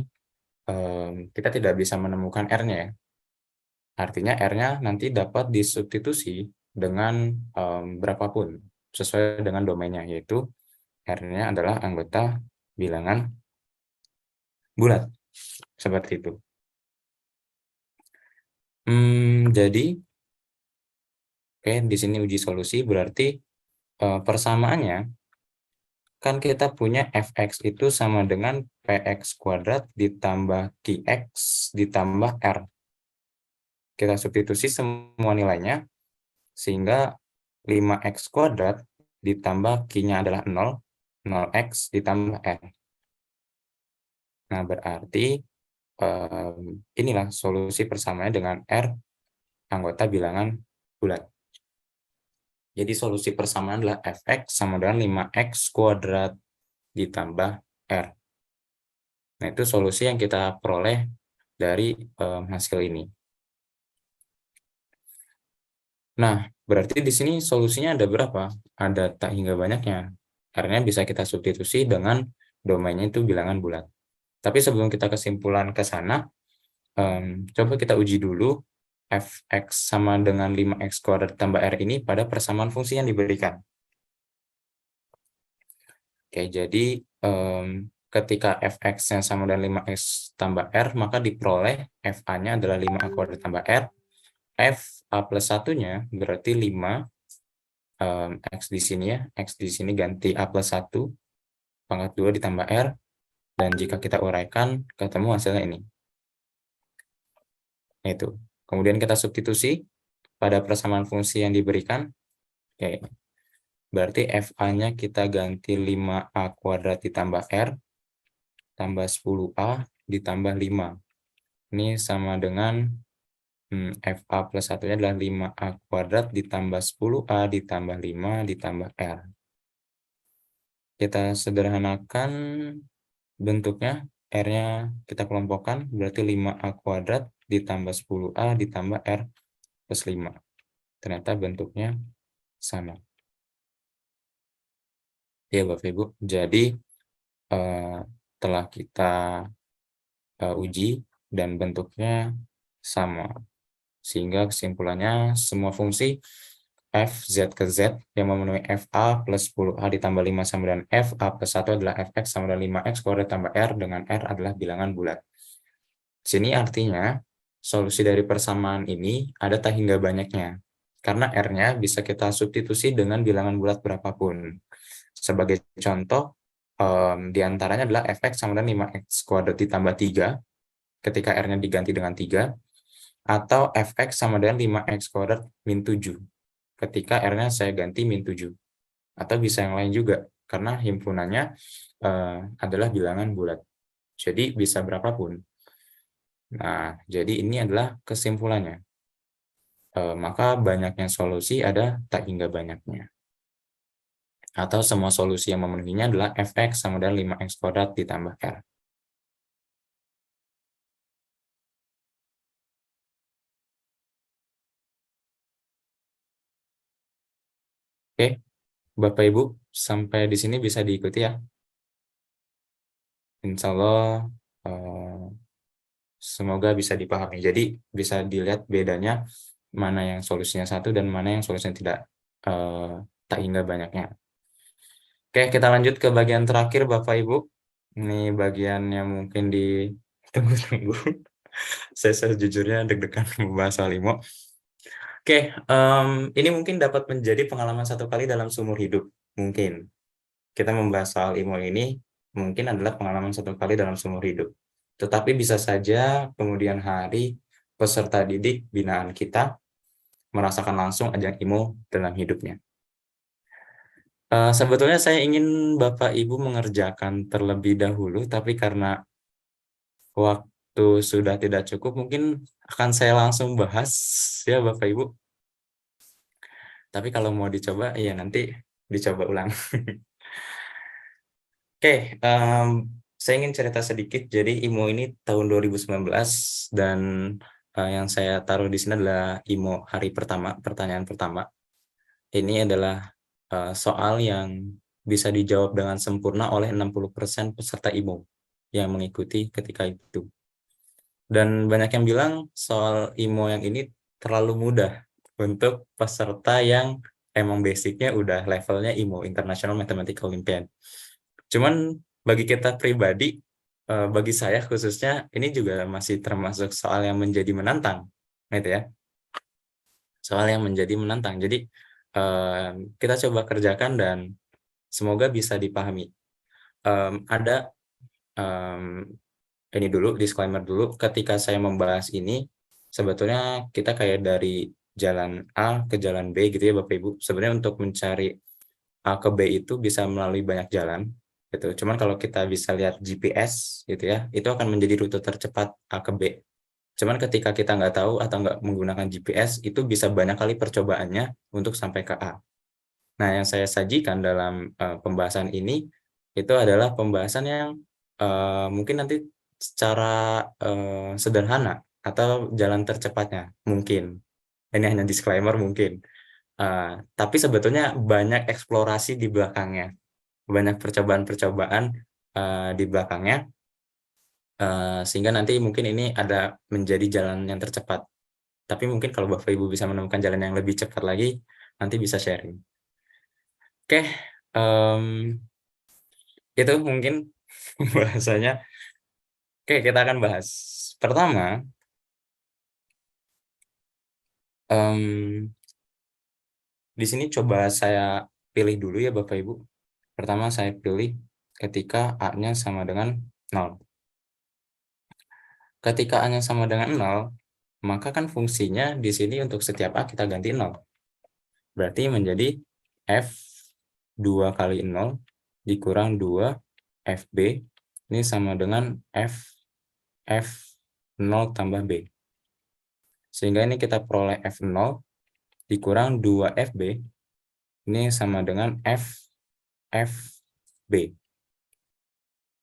kita tidak bisa menemukan R-nya ya. Artinya R-nya nanti dapat disubstitusi dengan berapapun, sesuai dengan domainnya, yaitu R-nya adalah anggota bilangan bulat. Seperti itu. Jadi, oke, di sini uji solusi berarti persamaannya, kan kita punya fx itu sama dengan px kuadrat ditambah qx ditambah r. Kita substitusi semua nilainya, sehingga 5x kuadrat ditambah q-nya adalah 0, 0x ditambah r. Nah, berarti inilah solusi persamaannya dengan r anggota bilangan bulat. Jadi solusi persamaan adalah fx sama dengan 5x kuadrat ditambah r. Nah, itu solusi yang kita peroleh dari hasil ini. Nah, berarti di sini solusinya ada berapa? Ada tak hingga banyaknya. Karena bisa kita substitusi dengan domainnya itu bilangan bulat. Tapi sebelum kita kesimpulan ke sana, coba kita uji dulu fx sama dengan 5x kuadrat tambah r ini pada persamaan fungsi yang diberikan. Oke, jadi ketika fx-nya sama dengan 5x tambah r, maka diperoleh fa-nya adalah 5a kuadrat tambah r. F A plus 1-nya berarti 5 X di sini ya. X di sini ganti A plus 1 pangkat 2 ditambah R. Dan jika kita uraikan, ketemu hasilnya ini. Itu. Kemudian kita substitusi pada persamaan fungsi yang diberikan. Oke. Berarti FA-nya kita ganti 5A kuadrat ditambah R tambah 10A ditambah 5. Ini sama dengan FA plus 1-nya adalah 5A kuadrat ditambah 10A ditambah 5 ditambah R. Kita sederhanakan bentuknya, R-nya kita kelompokkan, berarti 5A kuadrat ditambah 10A ditambah R plus 5. Ternyata bentuknya sama. Ya Bapak Ibu, jadi telah kita uji dan bentuknya sama. Sehingga kesimpulannya semua fungsi f z ke z yang memenuhi fa plus 10a ditambah 5 sama dengan fa plus 1 adalah fx sama dengan 5x kuadrat tambah r, dengan r adalah bilangan bulat. Sini artinya solusi dari persamaan ini ada tak hingga banyaknya. Karena r-nya bisa kita substitusi dengan bilangan bulat berapapun. Sebagai contoh, diantaranya adalah fx sama dengan 5x kuadrat ditambah 3, ketika r-nya diganti dengan 3, atau fx sama dengan 5x kuadrat min 7, ketika r-nya saya ganti min 7. Atau bisa yang lain juga, karena himpunannya adalah bilangan bulat. Jadi bisa berapapun. Nah, jadi ini adalah kesimpulannya. Maka banyaknya solusi ada tak hingga banyaknya. Atau semua solusi yang memenuhinya adalah fx sama dengan 5x kuadrat ditambah r. Oke, Bapak Ibu, sampai di sini bisa diikuti ya. Insya Allah semoga bisa dipahami. Jadi bisa dilihat bedanya mana yang solusinya satu dan mana yang solusinya tidak tak hingga banyaknya. Oke, kita lanjut ke bagian terakhir Bapak Ibu. Ini bagian yang mungkin ditunggu-tunggu. Saya sejujurnya deg-degan membahas soal IMO. Oke, ini mungkin dapat menjadi pengalaman satu kali dalam seumur hidup. Mungkin kita membahas soal IMO ini mungkin adalah pengalaman satu kali dalam seumur hidup. Tetapi bisa saja kemudian hari peserta didik binaan kita merasakan langsung ajang IMO dalam hidupnya. Sebetulnya saya ingin Bapak Ibu mengerjakan terlebih dahulu, tapi karena waktu sudah tidak cukup, mungkin akan saya langsung bahas ya Bapak Ibu. Tapi kalau mau dicoba, ya nanti dicoba ulang. Oke, saya ingin cerita sedikit. Jadi IMO ini tahun 2019 dan yang saya taruh di sini adalah IMO hari pertama, pertanyaan pertama. Ini adalah soal yang bisa dijawab dengan sempurna oleh 60% peserta IMO yang mengikuti ketika itu. Dan banyak yang bilang soal IMO yang ini terlalu mudah untuk peserta yang emang basicnya udah levelnya IMO, International Mathematical Olympiad. Cuman bagi kita pribadi, bagi saya khususnya, ini juga masih termasuk soal yang menjadi menantang, gitu ya. Soal yang menjadi menantang. Jadi kita coba kerjakan dan semoga bisa dipahami. Ada ini dulu, disclaimer dulu, ketika saya membahas ini, sebetulnya kita kayak dari jalan A ke jalan B gitu ya Bapak Ibu. Sebenarnya untuk mencari A ke B itu bisa melalui banyak jalan gitu. Cuman kalau kita bisa lihat GPS gitu ya, itu akan menjadi rute tercepat A ke B. Cuman ketika kita nggak tahu atau nggak menggunakan GPS, itu bisa banyak kali percobaannya untuk sampai ke A. Nah, yang saya sajikan dalam pembahasan ini, itu adalah pembahasan yang mungkin nanti secara sederhana atau jalan tercepatnya, mungkin. Ini hanya disclaimer mungkin. Tapi sebetulnya banyak eksplorasi di belakangnya, banyak percobaan-percobaan di belakangnya, sehingga nanti mungkin ini ada menjadi jalan yang tercepat. Tapi mungkin kalau Bapak Ibu bisa menemukan jalan yang lebih cepat lagi, nanti bisa sharing. Oke, itu mungkin bahasanya. Oke, kita akan bahas. Pertama, di sini coba saya pilih dulu ya Bapak Ibu. Pertama saya pilih ketika A-nya sama dengan 0. Ketika A-nya sama dengan 0, maka kan fungsinya di sini untuk setiap A kita ganti 0. Berarti menjadi F 2 kali 0 dikurang 2 FB. Ini sama dengan F 0 tambah B. Sehingga ini kita peroleh F0 dikurang 2FB, ini sama dengan FB.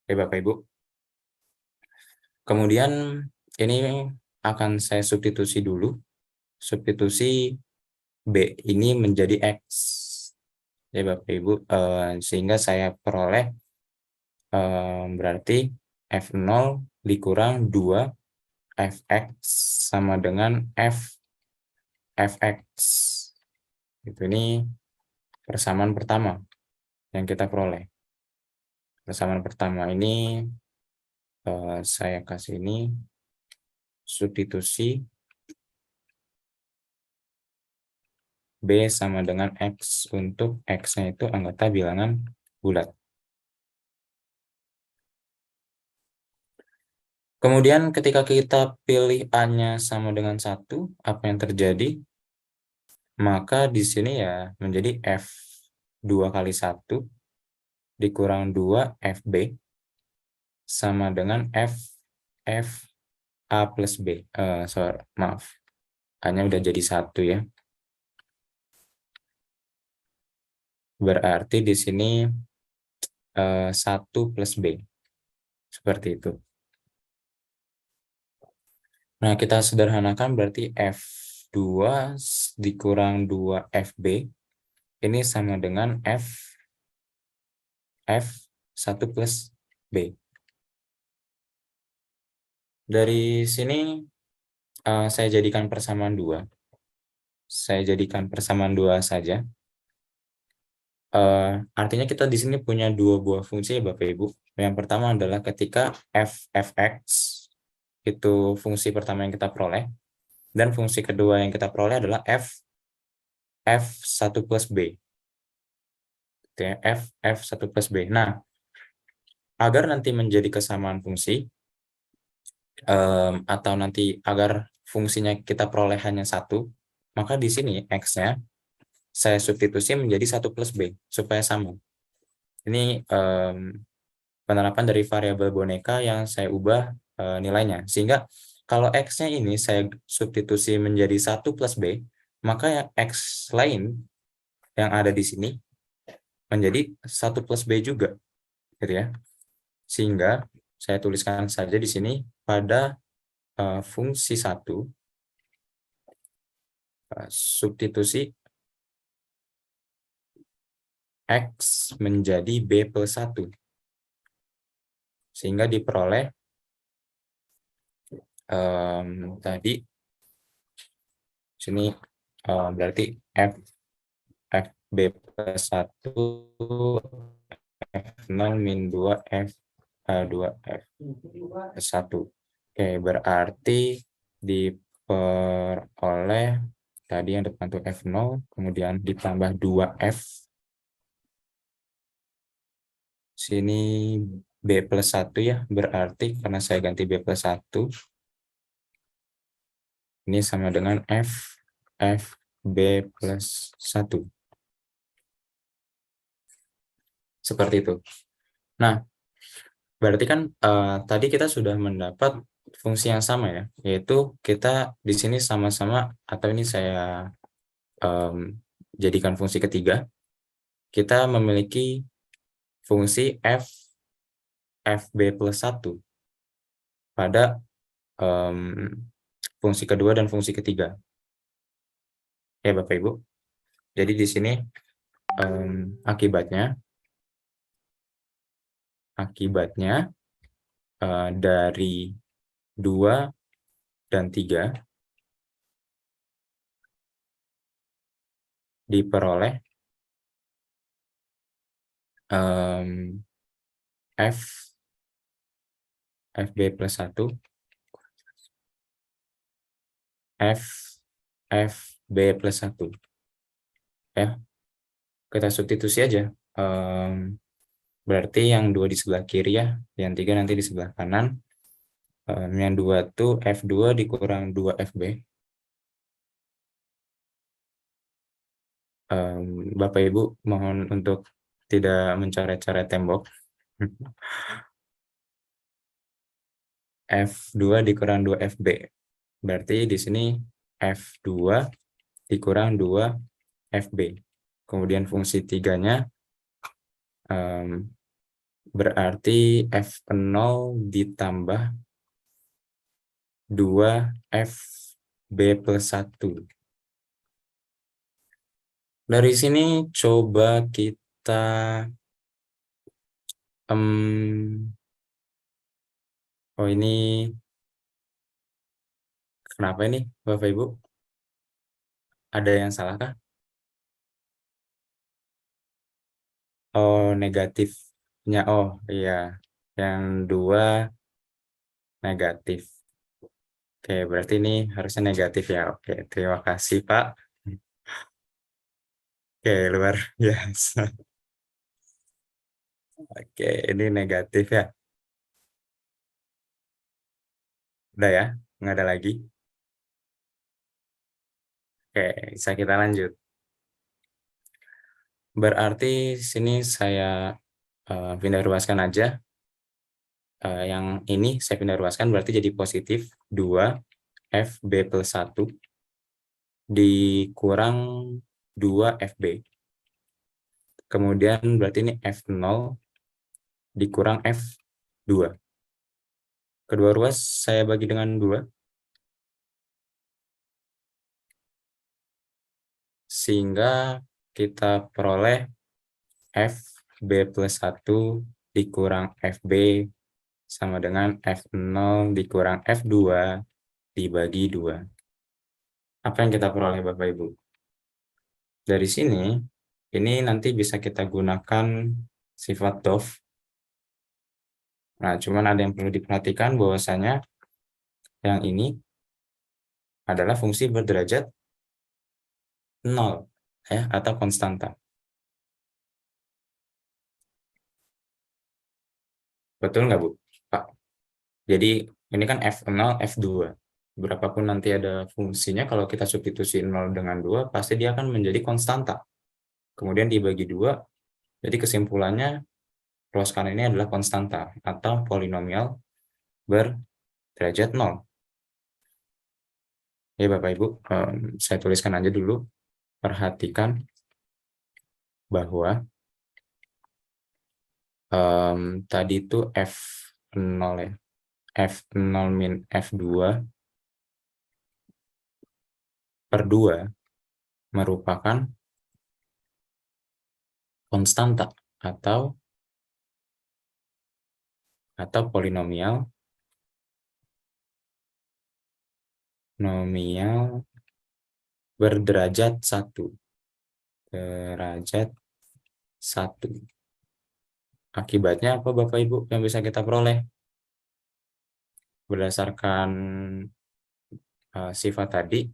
Oke, Bapak Ibu. Kemudian ini akan saya substitusi dulu. Substitusi B ini menjadi X. Ya, Bapak Ibu. Sehingga saya peroleh berarti F0 dikurang 2 Fx sama dengan Fx. Ini persamaan pertama yang kita peroleh. Persamaan pertama ini saya kasih ini substitusi B sama dengan X, untuk X-nya itu anggota bilangan bulat. Kemudian ketika kita pilih A-nya sama dengan 1, apa yang terjadi? Maka di sini ya menjadi F2 kali 1 dikurang 2 FB sama dengan A plus B. Maaf, A-nya udah jadi 1 ya. Berarti di sini 1 plus B. Seperti itu. Nah, kita sederhanakan berarti F2 dikurang 2 FB. Ini sama dengan F1 plus B. Dari sini saya jadikan persamaan 2. Saya jadikan persamaan 2 saja. Artinya kita di sini punya 2 buah fungsi, Bapak Ibu. Yang pertama adalah ketika Fx itu fungsi pertama yang kita peroleh, dan fungsi kedua yang kita peroleh adalah F1 plus B. F1 plus B. Nah, agar nanti menjadi kesamaan fungsi, atau nanti agar fungsinya kita peroleh hanya 1, maka di sini X-nya saya substitusi menjadi 1 plus B, supaya sama. Ini penerapan dari variabel boneka yang saya ubah nilainya. Sehingga kalau X-nya ini saya substitusi menjadi 1 plus B, maka yang X lain yang ada di sini menjadi 1 plus B juga. Gitu ya. Sehingga saya tuliskan saja di sini pada fungsi 1, substitusi X menjadi B plus 1. Sehingga diperoleh tadi sini berarti FB plus 1 F0 min 2 F2F plus 1. Oke, berarti diperoleh tadi yang depan tuh F0, kemudian ditambah 2F. Sini B plus 1 ya, berarti karena saya ganti B plus 1, ini sama dengan FB plus 1. Seperti itu. Nah, berarti kan tadi kita sudah mendapat fungsi yang sama ya, yaitu kita di sini sama-sama, atau ini saya jadikan fungsi ketiga, kita memiliki fungsi FB plus 1 pada fungsi kedua dan fungsi ketiga. Ya Bapak Ibu. Jadi di sini akibatnya dari 2 dan 3 diperoleh FB plus 1 FB plus 1 ya, kita substitusi aja, berarti yang 2 di sebelah kiri ya, yang 3 nanti di sebelah kanan. Yang 2 tuh F2 dikurang 2 FB. Bapak Ibu mohon untuk tidak mencoret-coret tembok. F2 dikurang 2 FB. Berarti di sini F2 dikurang 2 FB. Kemudian fungsi 3-nya berarti F0 ditambah 2 FB plus 1. Dari sini coba kita oh ini kenapa ini Bapak Ibu? Ada yang salah kah? Oh, negatifnya. Oh, iya. Yang 2 negatif. Oke, berarti ini harusnya negatif ya. Oke, terima kasih, Pak. Oke, luar biasa. Oke, ini negatif ya. Udah ya? Nggak ada lagi? Oke, bisa kita lanjut. Berarti sini saya pindah ruaskan aja. Yang ini saya pindah ruaskan berarti jadi positif 2 FB plus 1 dikurang 2 FB. Kemudian berarti ini F0 dikurang F2. Kedua ruas saya bagi dengan 2. Sehingga kita peroleh FB plus 1 dikurang FB sama dengan F0 dikurang F2 dibagi 2. Apa yang kita peroleh Bapak Ibu? Dari sini, ini nanti bisa kita gunakan sifat DOF. Nah, cuman ada yang perlu diperhatikan bahwasanya yang ini adalah fungsi berderajat 0 ya, atau konstanta. Betul nggak, Bu? Pak? Jadi ini kan F0, F2. Berapapun nanti ada fungsinya, kalau kita substitusi 0 dengan 2, pasti dia akan menjadi konstanta. Kemudian dibagi 2, jadi kesimpulannya ruas kanan ini adalah konstanta atau polinomial berderajat 0. Ya Bapak Ibu, saya tuliskan aja dulu. Perhatikan bahwa tadi itu F0 ya. F0 min F2 per 2 merupakan konstanta atau polinomial berderajat 1. Derajat 1. Akibatnya apa Bapak Ibu yang bisa kita peroleh? Berdasarkan sifat tadi,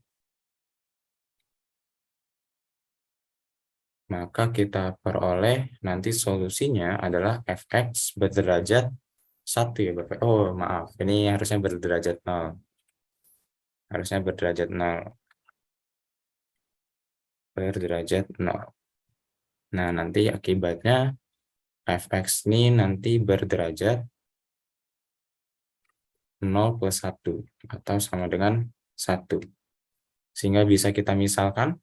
maka kita peroleh nanti solusinya adalah fx berderajat 1 ya Bapak. Oh maaf, ini harusnya berderajat 0. Harusnya berderajat 0. Berderajat 0. Nah, nanti akibatnya fx ini nanti berderajat 0 plus 1 atau sama dengan 1. Sehingga bisa kita misalkan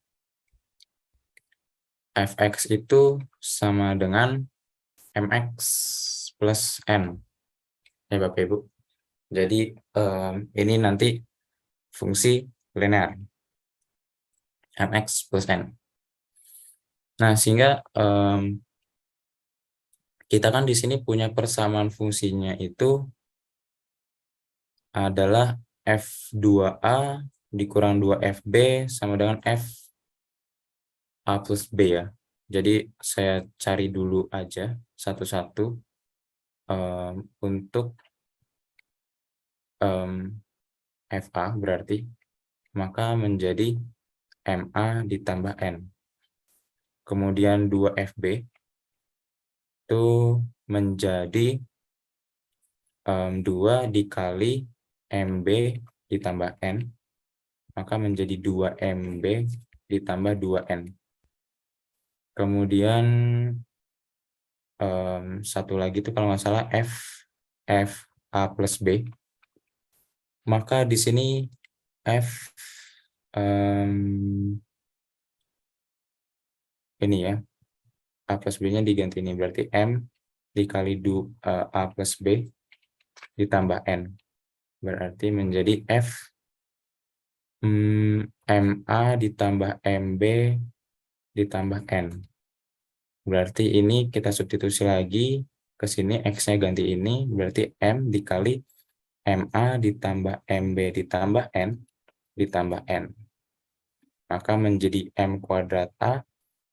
fx itu sama dengan mx plus n. Ya Bapak Ibu. Jadi ini nanti fungsi linear mx plus n. Nah, sehingga kita kan di sini punya persamaan fungsinya itu adalah F2A dikurang 2FB sama dengan FA plus B ya. Jadi saya cari dulu aja satu-satu untuk FA berarti maka menjadi MA ditambah N. Kemudian 2FB itu menjadi 2 dikali MB ditambah N, maka menjadi 2MB ditambah 2N. Kemudian satu lagi itu kalau nggak salah FA plus B, maka di sini ini ya, A plus B-nya diganti ini, berarti M dikali A plus B ditambah N. Berarti menjadi F MA ditambah MB ditambah N. Berarti ini kita substitusi lagi ke sini, X-nya ganti ini, berarti M dikali MA ditambah MB ditambah N ditambah N. Maka menjadi M kuadrat A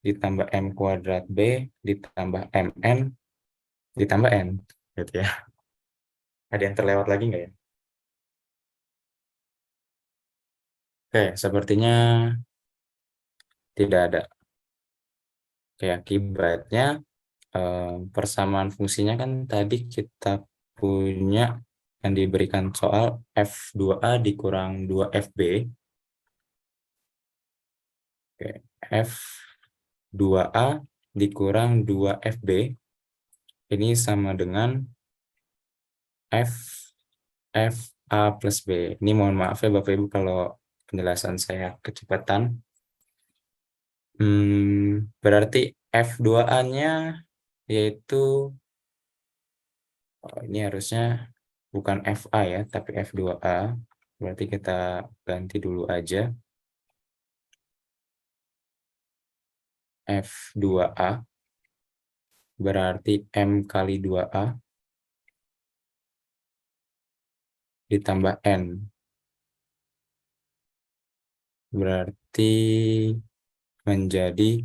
ditambah M kuadrat B ditambah MN ditambah N. Gitu ya. Ada yang terlewat lagi nggak ya? Oke, sepertinya tidak ada. Oke, akibatnya persamaan fungsinya kan tadi kita punya yang diberikan soal F2A dikurang 2FB. Oke, F2A dikurang 2FB ini sama dengan FA plus B. Ini mohon maaf ya Bapak Ibu kalau penjelasan saya kecepatan. Berarti F2A-nya yaitu, ini harusnya bukan FA ya, tapi F2A. Berarti kita ganti dulu aja. F2A berarti M kali 2A ditambah N. Berarti menjadi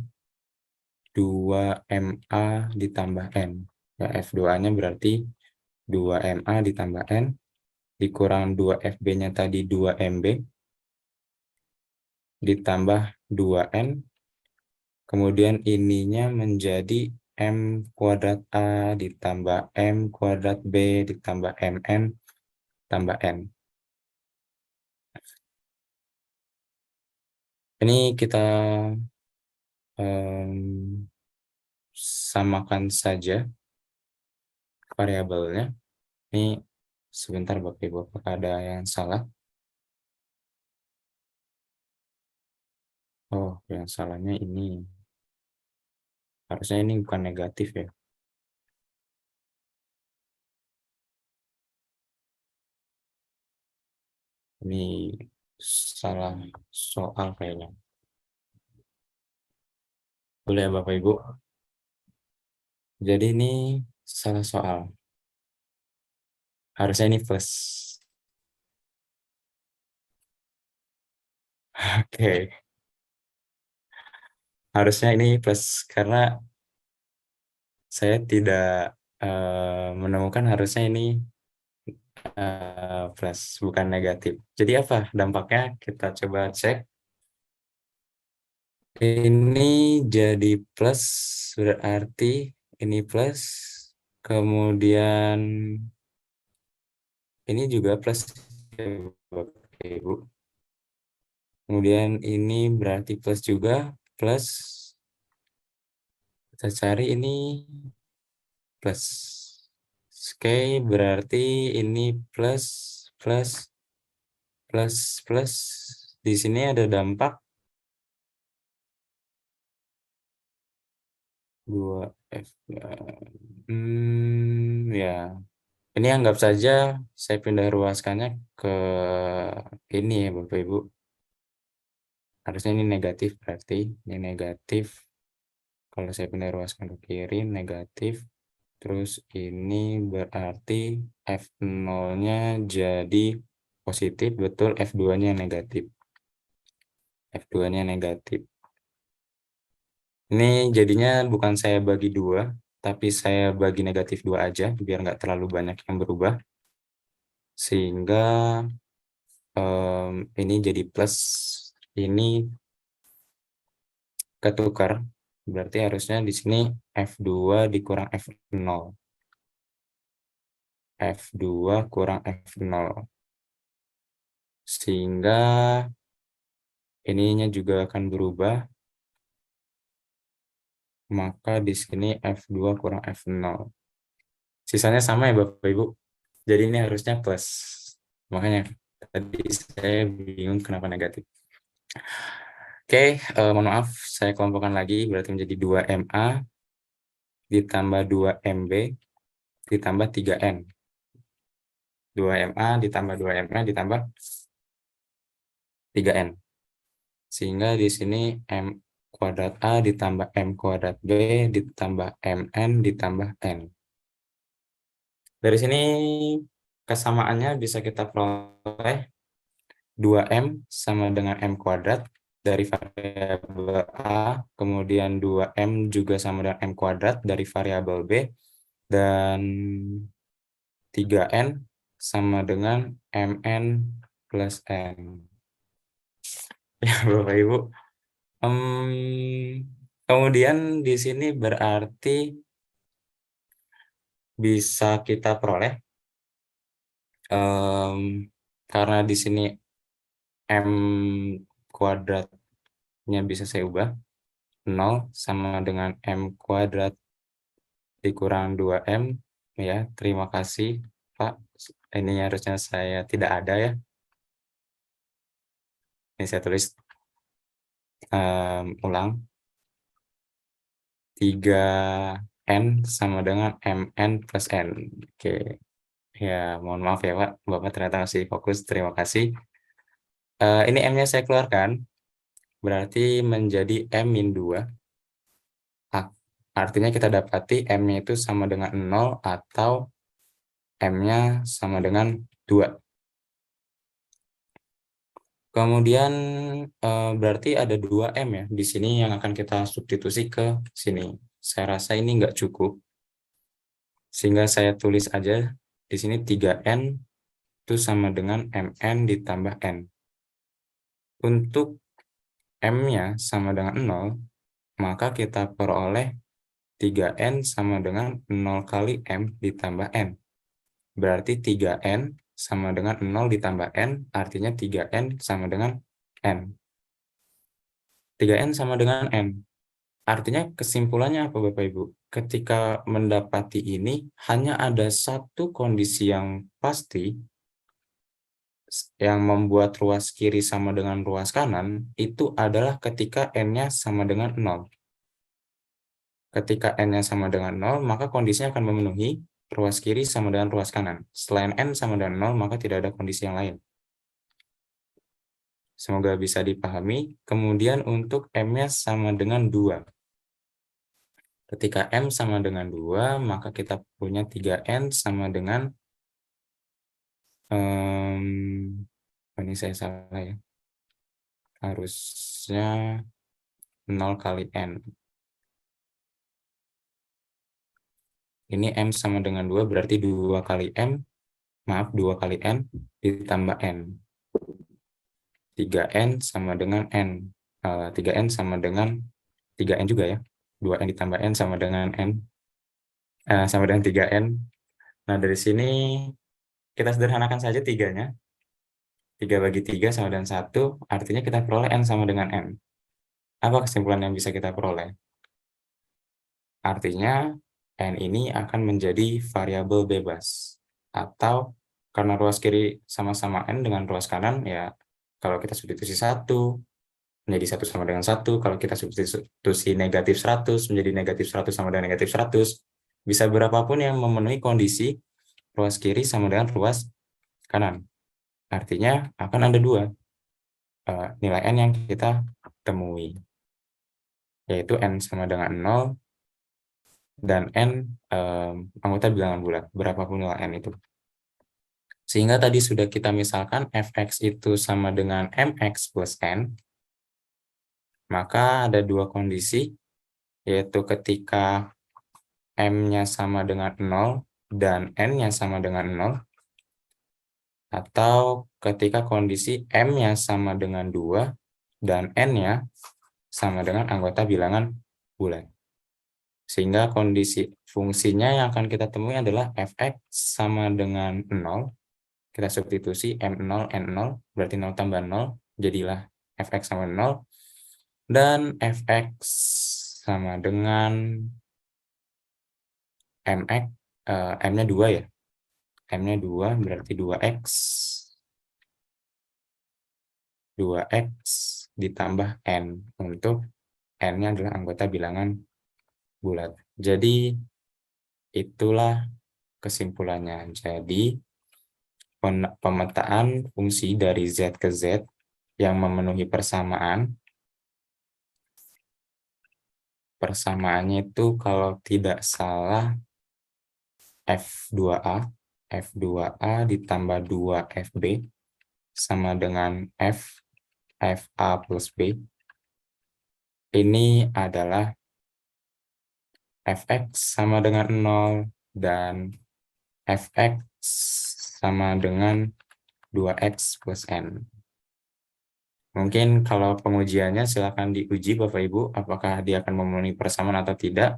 2MA ditambah N. Ya, F2A-nya berarti 2MA ditambah N, dikurang 2FB-nya tadi 2MB, ditambah 2N, kemudian ininya menjadi M kuadrat A ditambah M kuadrat B ditambah MN tambah N. Ini kita samakan saja variabelnya. Ini sebentar Bapak Ibu, apakah ada yang salah? Oh, yang salahnya ini. Harusnya ini bukan negatif ya. Ini salah soal kayaknya. Boleh ya Bapak Ibu? Jadi ini salah soal. Harusnya ini plus. Oke. Harusnya ini plus karena saya tidak menemukan harusnya ini plus, bukan negatif. Jadi apa dampaknya? Kita coba cek. Ini jadi plus, berarti ini plus. Kemudian ini juga plus. Oke, Bu. Kemudian ini berarti plus juga. Plus. Kita cari ini plus. Oke, berarti ini plus, plus, plus, plus. Di sini ada dampak 2F. Ya. Ini anggap saja saya pindah ruaskannya ke ini ya Bapak Ibu. Harusnya ini negatif, berarti ini negatif. Kalau saya pindah ruaskan ke kiri, negatif. Terus ini berarti F0-nya jadi positif, betul, F2-nya negatif. F2-nya negatif. Ini jadinya bukan saya bagi 2, tapi saya bagi negatif 2 aja, biar nggak terlalu banyak yang berubah. Sehingga ini jadi plus, ini ketukar. Berarti harusnya di sini F2 dikurang F0. F2 kurang F0. Sehingga ininya juga akan berubah. Maka di sini F2 kurang F0. Sisanya sama ya Bapak Ibu. Jadi ini harusnya plus. Makanya tadi saya bingung kenapa negatif. Oke, mohon maaf, saya kelompokkan lagi, berarti menjadi 2MA ditambah 2MB ditambah 3N. 2MA ditambah 2MA ditambah 3N. Sehingga di sini M kuadrat A ditambah M kuadrat B ditambah MN ditambah N. Dari sini kesamaannya bisa kita peroleh 2M sama dengan M kuadrat dari variabel A, kemudian 2M juga sama dengan M kuadrat dari variabel B, dan 3N sama dengan MN plus N. Ya, Bapak Ibu. Kemudian di sini berarti bisa kita peroleh karena di sini M kuadratnya bisa saya ubah 0 sama dengan M kuadrat dikurang 2M, ya. Terima kasih Pak, ini harusnya saya tidak ada ya, ini saya tulis ulang. 3N sama dengan MN plus N. Oke, ya mohon maaf ya Pak, Bapak ternyata masih fokus, terima kasih. Ini M-nya saya keluarkan, berarti menjadi M-2. Artinya kita dapati M-nya itu sama dengan 0 atau M-nya sama dengan 2. Kemudian berarti ada 2M ya di sini yang akan kita substitusi ke sini. Saya rasa ini nggak cukup, sehingga saya tulis aja di sini 3N itu sama dengan MN ditambah N. Untuk M-nya sama dengan 0, maka kita peroleh 3N sama dengan 0 kali M ditambah N. Berarti 3N sama dengan 0 ditambah N, artinya 3N sama dengan N. 3N sama dengan N. Artinya kesimpulannya apa Bapak Ibu? Ketika mendapati ini, hanya ada satu kondisi yang pasti yang membuat ruas kiri sama dengan ruas kanan, itu adalah ketika N-nya sama dengan 0. Ketika N-nya sama dengan 0, maka kondisinya akan memenuhi ruas kiri sama dengan ruas kanan. Selain N sama dengan 0, maka tidak ada kondisi yang lain. Semoga bisa dipahami. Kemudian untuk M-nya sama dengan 2. Ketika M sama dengan 2, maka kita punya 3N sama dengan ini saya salah ya. Harusnya 0 kali N. Ini M sama dengan 2, berarti 2 kali M, maaf 2 kali N ditambah N. 3N sama dengan N. 3N sama dengan 3N juga ya. 2N ditambah N sama dengan N. Sama dengan 3N. Nah, dari sini kita sederhanakan saja 3-nya. 3 bagi 3 sama dengan 1, artinya kita peroleh N sama dengan N. Apa kesimpulan yang bisa kita peroleh? Artinya, N ini akan menjadi variabel bebas. Atau, karena ruas kiri sama-sama N dengan ruas kanan, ya kalau kita substitusi 1, menjadi 1 sama dengan 1, kalau kita substitusi negatif 100, menjadi negatif 100 sama dengan negatif 100, bisa berapapun yang memenuhi kondisi ruas kiri sama dengan ruas kanan. Artinya akan ada 2 nilai N yang kita temui, yaitu N sama dengan 0 dan N anggota bilangan bulat, berapapun nilai N itu. Sehingga tadi sudah kita misalkan fx itu sama dengan mx plus n, maka ada 2 kondisi, yaitu ketika m-nya sama dengan 0 dan n-nya sama dengan 0, atau ketika kondisi m-nya sama dengan 2 dan n-nya sama dengan anggota bilangan bulat. Sehingga kondisi fungsinya yang akan kita temui adalah fx sama dengan 0, kita substitusi M0, N0, berarti 0 tambah 0, jadilah fx sama 0, dan fx sama dengan mx, m-nya 2 ya, m-nya 2 berarti 2x ditambah N, untuk N-nya adalah anggota bilangan bulat. Jadi itulah kesimpulannya. Jadi pemetaan fungsi dari Z ke Z yang memenuhi persamaannya itu kalau tidak salah F2A ditambah 2FB sama dengan FA plus B. Ini adalah Fx sama dengan 0 dan Fx sama dengan 2x plus N. Mungkin kalau pengujiannya silakan diuji Bapak Ibu, apakah dia akan memenuhi persamaan atau tidak.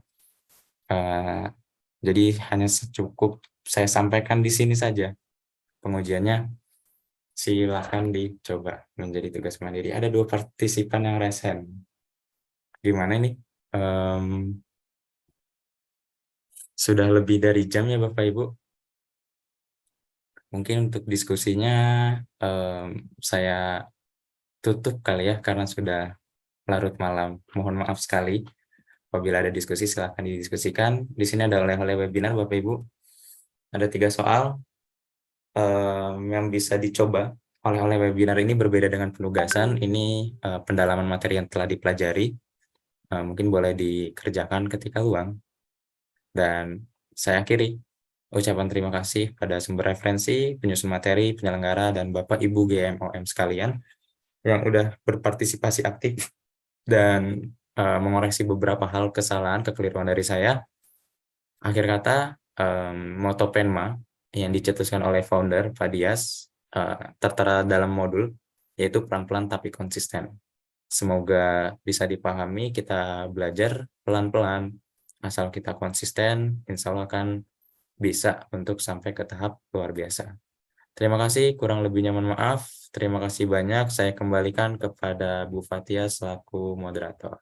Jadi hanya cukup saya sampaikan di sini saja. Pengujiannya silakan dicoba menjadi tugas mandiri. Ada 2 partisipan yang resen. Gimana ini? Sudah lebih dari jam ya Bapak Ibu. Mungkin untuk diskusinya saya tutup kali ya, karena sudah larut malam. Mohon maaf sekali. Apabila ada diskusi, silakan didiskusikan. Di sini ada oleh-oleh webinar Bapak Ibu. Ada 3 soal yang bisa dicoba. Oleh-oleh webinar ini berbeda dengan penugasan. Ini pendalaman materi yang telah dipelajari. Mungkin boleh dikerjakan ketika luang. Dan saya akhiri. Ucapan terima kasih pada sumber referensi, penyusun materi, penyelenggara, dan Bapak Ibu GMOM sekalian yang udah berpartisipasi aktif dan mengoreksi beberapa hal kesalahan, kekeliruan dari saya. Akhir kata, moto Penma yang dicetuskan oleh founder Pak Dias tertera dalam modul, yaitu pelan-pelan tapi konsisten. Semoga bisa dipahami, kita belajar pelan-pelan, asal kita konsisten, insya Allah akan bisa untuk sampai ke tahap luar biasa. Terima kasih, kurang lebihnya mohon maaf. Terima kasih banyak, saya kembalikan kepada Bu Fathia selaku moderator.